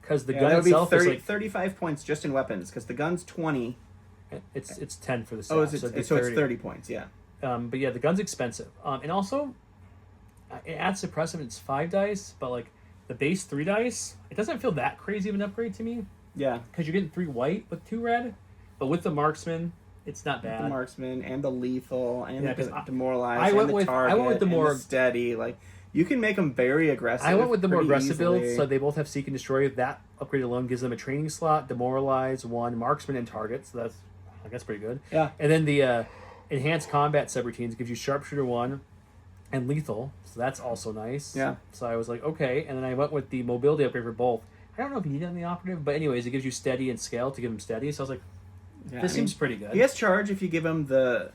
because the Yeah, gun that would be itself 30, is like 35 points just in weapons, because the gun's 20. it's 10 for the staff. Oh, is it, so it'd be so it's 30 points, yeah. But yeah, the gun's expensive, and also it adds suppressive. It's 5 dice, but like the base 3 dice, it doesn't feel that crazy of an upgrade to me Yeah. because you're getting 3 white with 2 red, but with the marksman, it's not bad. The marksman and the lethal and Yeah, the 'cause demoralized I and went the with- target I went with the and more- steady. Like, you can make them very aggressive. I went with the more pretty aggressive builds, easily. so they both have Seek and Destroy. That upgrade alone gives them a training slot, Demoralize, 1, Marksman, and Target, so that's, I guess, pretty good. Yeah. And then the Enhanced Combat subroutines gives you Sharpshooter 1 and Lethal, so that's also nice. Yeah. So I was like, okay, and then I went with the Mobility upgrade for both. I don't know if you need it on the Operative, but anyways, it gives you Steady and Scale to give him Steady, so I was like, Yeah, this I mean, seems pretty good. He has charge if you give him the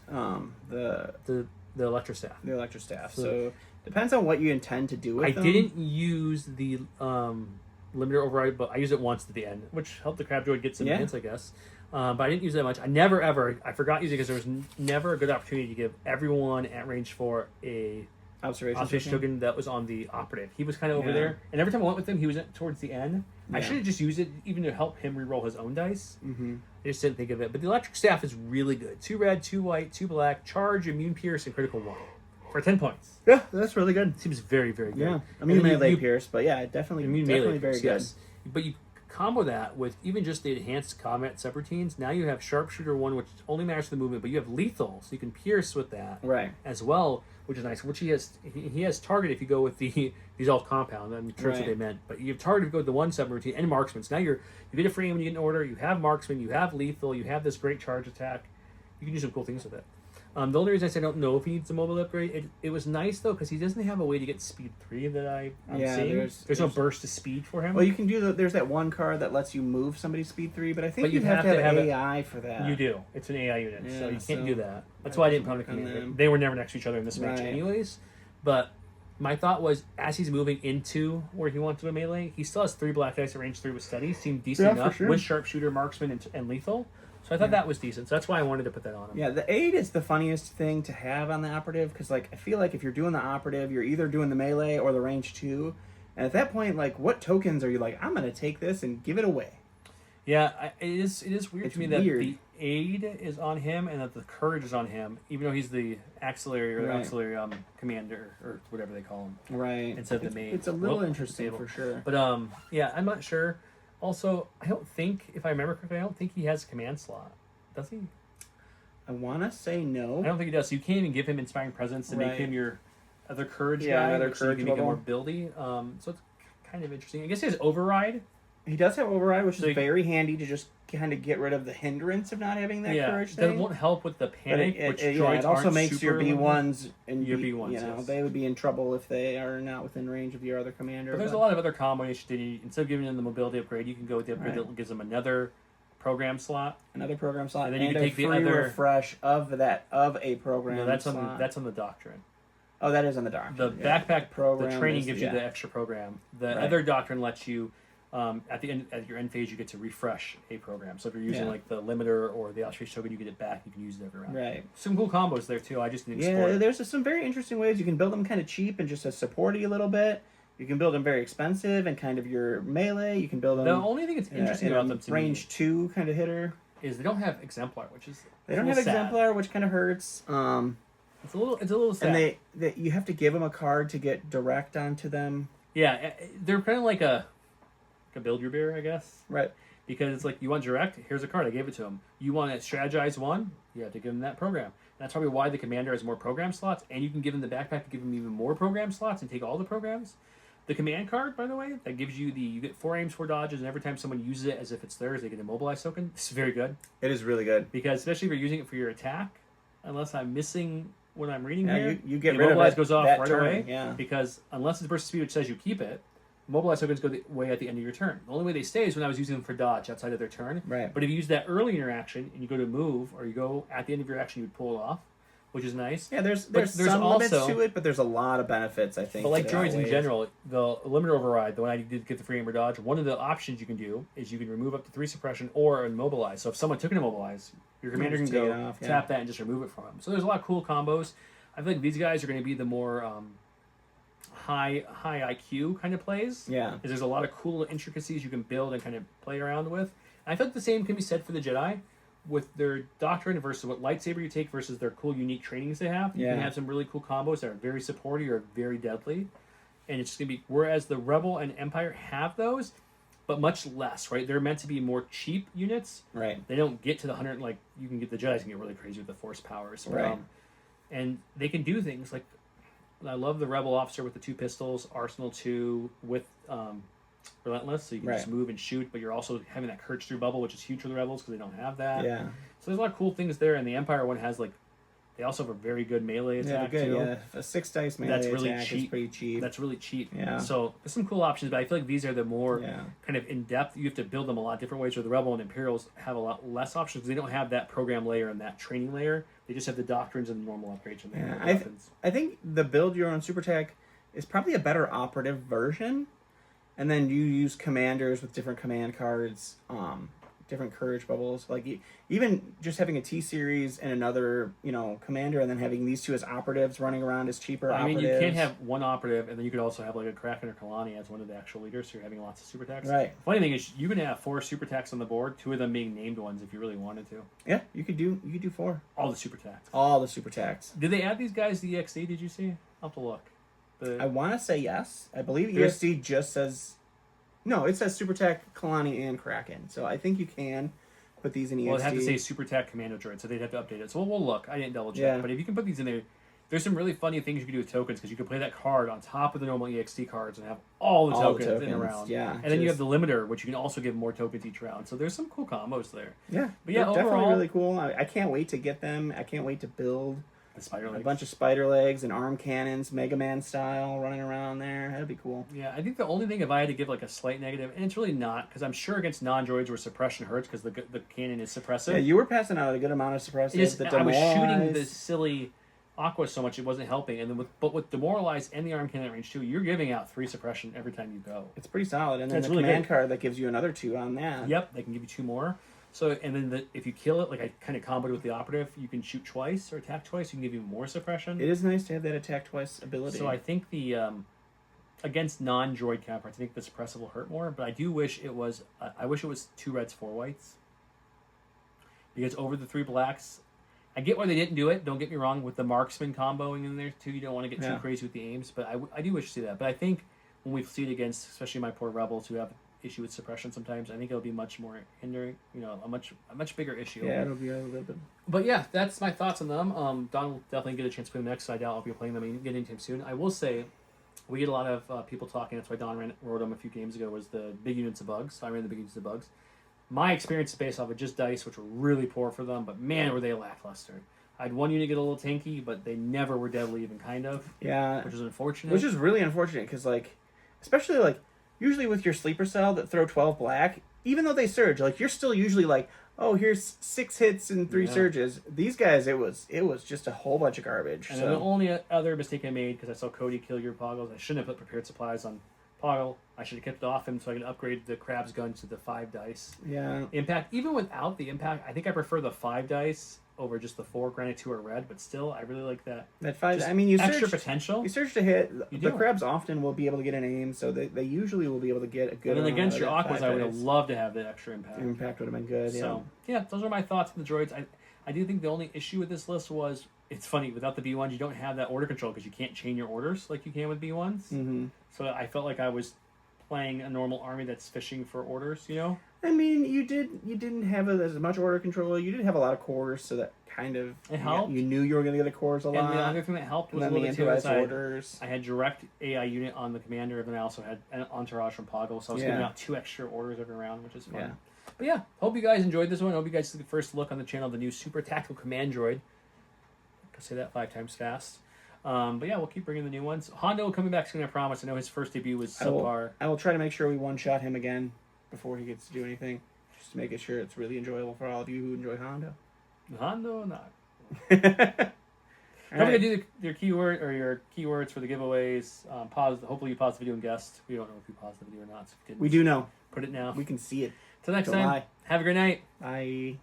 The Electrostaff. Electrostaff. So- So depends on what you intend to do with I them. didn't use the limiter override, but I used it once at the end, which helped the crab droid get some Yeah. hits, I guess. But I didn't use that much. I never ever, I forgot using it because there was never a good opportunity to give everyone at range 4 a observation token that was on the operative. He was kind of over Yeah. there, and every time I went with him, he was towards the end. I Yeah. should have just used it even to help him reroll his own dice. Mm-hmm. I just didn't think of it. But the electric staff is really good. 2 red, 2 white, 2 black, charge, immune pierce, and critical 1 for 10 points. Yeah, that's really good. Seems very, very good. Yeah, I And mean then melee you pierce, but yeah, definitely immune definitely melee very pierce, good. yes. But you combo that with even just the enhanced combat subroutines. Now you have Sharpshooter 1, which only matters for the movement, but you have lethal, so you can pierce with that Right. as well, which is nice. Which he has target if you go with the these all compound. I'm sure that's what Right. they meant. But you have target if you go with the 1 subroutine and marksman. So now you get a frame when you get an order. You have marksman. You have lethal. You have this great charge attack. You can do some cool things with it. The only reason I say I don't know if he needs a mobile upgrade, it was nice though because he doesn't have a way to get speed 3 that I'm Yeah, seeing. there's no burst to speed for him. Well, you can do there's that one card that lets you move somebody's speed 3, but I think But you you have to have it- AI for that. You do. It's an AI unit, so Yeah, you can't so do that. That's I why I have didn't to put work on on the them. They were never next to each other in this match, Right. anyways. But my thought was, as he's moving into where he wants to do a melee, he still has 3 black dice at range 3 with steady. Seemed decent Yeah, for enough sure. with sharpshooter, marksman, and lethal. So I thought that was decent. So that's why I wanted to put that on him. Yeah, the aid is the funniest thing to have on the operative because, like, I feel like if you're doing the operative, you're either doing the melee or the range 2, and at that point, like, what tokens are you like? I'm gonna take this and give it away. Yeah, it is weird It's to me that weird. the aid is on him and that the courage is on him, even though he's the auxiliary commander or whatever they call him. Right. Instead of the main. It's a little Whoop, interesting disable. for sure. But yeah, I'm not sure. Also, I don't think, if I remember correctly, I don't think he has a command slot. Does he? I want to say no. I don't think he does. So you can't even give him inspiring presence to make Right. him your other courage Yeah, guy. another which so you courage can make him more level. buildy. So it's kind of interesting. I guess he has override, He does have override, which So is very handy to just kind of get rid of the hindrance of not having that courage that thing. won't help with the panic, which droids it also aren't makes your super B1s and your B1s, you know, yes. they would be in trouble if they are not within range of your other commander. But there's a lot of other combinations that instead of giving them the mobility upgrade, you can go with the upgrade Right. that gives them another program slot. Another program slot, And then you and can a take the free other- refresh of a program No, that's slot. on the doctrine. Oh, that is on the doctrine. The backpack program the training is- gives you yeah. the extra program. The Right. other doctrine lets you at your end phase you get to refresh a program. So if you're using Yeah. like the limiter or the outstretched token, you get it back. You can use it every round. Right. Some cool combos there too. I just didn't explore Yeah, it. there's some very interesting ways you can build them kind of cheap and just as supporty a little bit. You can build them very expensive and kind of your melee. You can build them. The only thing that's interesting in about a them to range me 2 kind of hitter. is they don't have exemplar, which is They don't a have little sad. exemplar, which kind of hurts. It's a little sad. And they you have to give them a card to get direct onto them. Yeah, they're kind of like a build your beer, I guess. Right. Because it's like, you want direct, here's a card, I gave it to him. You want to strategize one, you have to give him that program. And that's probably why the commander has more program slots, and you can give him the backpack to give him even more program slots and take all the programs. The command card, by the way, that gives you you get 4 aims, 4 dodges, and every time someone uses it as if it's theirs, they get a mobilize token. This is very good. It is really good. Because especially if you're using it for your attack, unless I'm missing what I'm reading Yeah, here, you get the rid of mobilize it goes off that right turn, away. yeah. Because unless it's burst speed, which says you keep it, mobilize tokens go away at the end of your turn. The only way they stay is when I was using them for dodge outside of their turn. Right. But if you use that early in your action and you go to move, or you go at the end of your action, you would pull it off, which is nice. Yeah, there's there's some limits also- to it, but there's a lot of benefits, I think. But like that droids in outweighs- general, the limiter override, the one I did get the free aimer dodge, one of the options you can do is you can remove up to 3 suppression or immobilize. So if someone took an immobilize, your commander can just take go it off, yeah. tap that and just remove it from him. So there's a lot of cool combos. I feel like these guys are going to be the more high IQ kind of plays. Yeah. Because there's a lot of cool intricacies you can build and kind of play around with. And I feel like the same can be said for the Jedi. With their doctrine versus what lightsaber you take versus their cool unique trainings they have. You Yeah. can have some really cool combos that are very supporty or very deadly. And it's just going to be, whereas the Rebel and Empire have those, but much less, right? They're meant to be more cheap units. Right. They don't get to the 100, like, you can get the Jedi's can get really crazy with the Force powers. Right. And they can do things like, I love the Rebel officer with the 2 pistols, Arsenal 2 with Relentless, so you can just Right. move and shoot, but you're also having that Courage Through bubble, which is huge for the Rebels because they don't have that. Yeah. So there's a lot of cool things there, and the Empire one has, like, they also have a very good melee Yeah, attack, good. too. Yeah, a 6 dice melee That's really attack is cheap. pretty cheap. That's really cheap. Yeah. So there's some cool options, but I feel like these are the more Yeah. kind of in depth. You have to build them a lot of different ways. Where the Rebel and Imperials have a lot less options. They don't have that program layer and that training layer. They just have the doctrines and the normal upgrades and the Yeah, weapons. I think the build your own super tech is probably a better operative version, and then you use commanders with different command cards, different courage bubbles. Like even just having a T series and another, commander, and then having these 2 as operatives running around as cheaper. I mean, operatives. you can't have one operative, and then you could also have like a Kraken or Kalani as one of the actual leaders. So you're having lots of super attacks. Right. Funny thing is, you can have 4 super attacks on the board. 2 of them being named ones if you really wanted to. Yeah, you could do 4. All the super attacks. All the super attacks. Did they add these guys to EXD? Did you see? I'll have to look. I want to say yes. I believe There's- ESD just says no. It says super tech, Kalani, and Kraken. So I think you can put these in ESD. Well, it'd have to say Super Attack Commando Droid, so they'd have to update it. So we'll look. I didn't double check. Yeah. But if you can put these in there, there's some really funny things you can do with tokens, because you can play that card on top of the normal EXT cards and have all the tokens in a round. Yeah. And then you have the limiter, which you can also give more tokens each round. So there's some cool combos there. Yeah. But yeah, they're definitely overall- really cool. I can't wait to get them. I can't wait to build The Spider a Legs. bunch of spider legs and arm cannons, Mega Man style, running around there. That'd be cool. Yeah, I think the only thing, if I had to give like a slight negative, and it's really not, because I'm sure against non-droids where suppression hurts because the cannon is suppressive. Yeah, you were passing out a good amount of suppressive. It just, the I was shooting Demoralize. the silly Aqua so much it wasn't helping, and then with Demoralize and the arm cannon at range 2, you're giving out 3 suppression every time you go. It's pretty solid. And then It's the really command good. card that gives you another 2 on that. Yep, they can give you 2 more. So, and then if you kill it, like I kind of comboed with the operative, you can shoot twice or attack twice. You can give you more suppression. It is nice to have that attack twice ability. So I think the against non-droid counterparts, I think the suppressive will hurt more. But I do wish it was. I wish it was 2 reds, 4 whites. Because over the 3 blacks, I get why they didn't do it. Don't get me wrong, with the marksman comboing in there too. You don't want to get too crazy with the aims, but I do wish to see that. But I think when we see it against, especially my poor rebels who have issue with suppression sometimes, I think it'll be much more hindering. A much bigger issue. Yeah, it'll be a little bit. But yeah, that's my thoughts on them. Don will definitely get a chance to play them next, so I doubt I'll be playing them again anytime soon. I will say, we get a lot of people talking. That's why Don wrote them a few games ago. Was the big units of bugs? So I ran the big units of bugs. My experience is based off of just dice, which were really poor for them. But man, were they lackluster. I had one unit get a little tanky, but they never were deadly, even kind of. Yeah, which is unfortunate. Which is really unfortunate because, like, especially like usually with your sleeper cell that throw 12 black, even though they surge, like you're still usually like, oh, here's 6 hits and 3 surges. These guys, it was just a whole bunch of garbage. And the only other mistake I made, because I saw Cody kill your Poggles, I shouldn't have put prepared supplies on Poggle. I should have kept it off him so I could upgrade the Crab's gun to the 5 dice. Yeah. Impact, even without the impact, I think I prefer the 5 dice over just the 4. Granted, 2 are red, but still, I really like that. That 5. Just I mean, you extra search potential. You search to hit. You The do. Crabs often will be able to get an aim, so they usually will be able to get a good. And then amount against out your of that Aquas, 5 I would have dice. loved to have the extra impact. Impact would have been good. So, yeah, those are my thoughts on the droids. I do think the only issue with this list was, it's funny, without the B1s, you don't have that order control because you can't chain your orders like you can with B1s. Mm-hmm. So I felt like I was playing a normal army that's fishing for orders, you know? I mean, you didn't have as much order control. You didn't have a lot of cores, so that kind of It helped. You knew you were going to get the cores a lot. And the other thing that helped was and a then little the bit too is anti orders. I had direct AI unit on the commander, and then I also had an entourage from Poggle, so I was giving out 2 extra orders every round, which is fun. Yeah. But yeah, hope you guys enjoyed this one. Hope you guys took the first look on the channel of the new Super Tactical Command Droid. I'll say that 5 times fast. But yeah, we'll keep bringing the new ones. Hondo coming back soon, I promise. I know his first debut was subpar. I will try to make sure we one-shot him again before he gets to do anything, just to make it sure it's really enjoyable for all of you who enjoy Hondo. Hondo, not. Don't Don't forget to do your keyword or your keywords for the giveaways. Hopefully you pause the video and guessed. We don't know if you paused the video or not. So we do know. Put it now. We can see it. Till next Don't time. lie. Have a great night. Bye.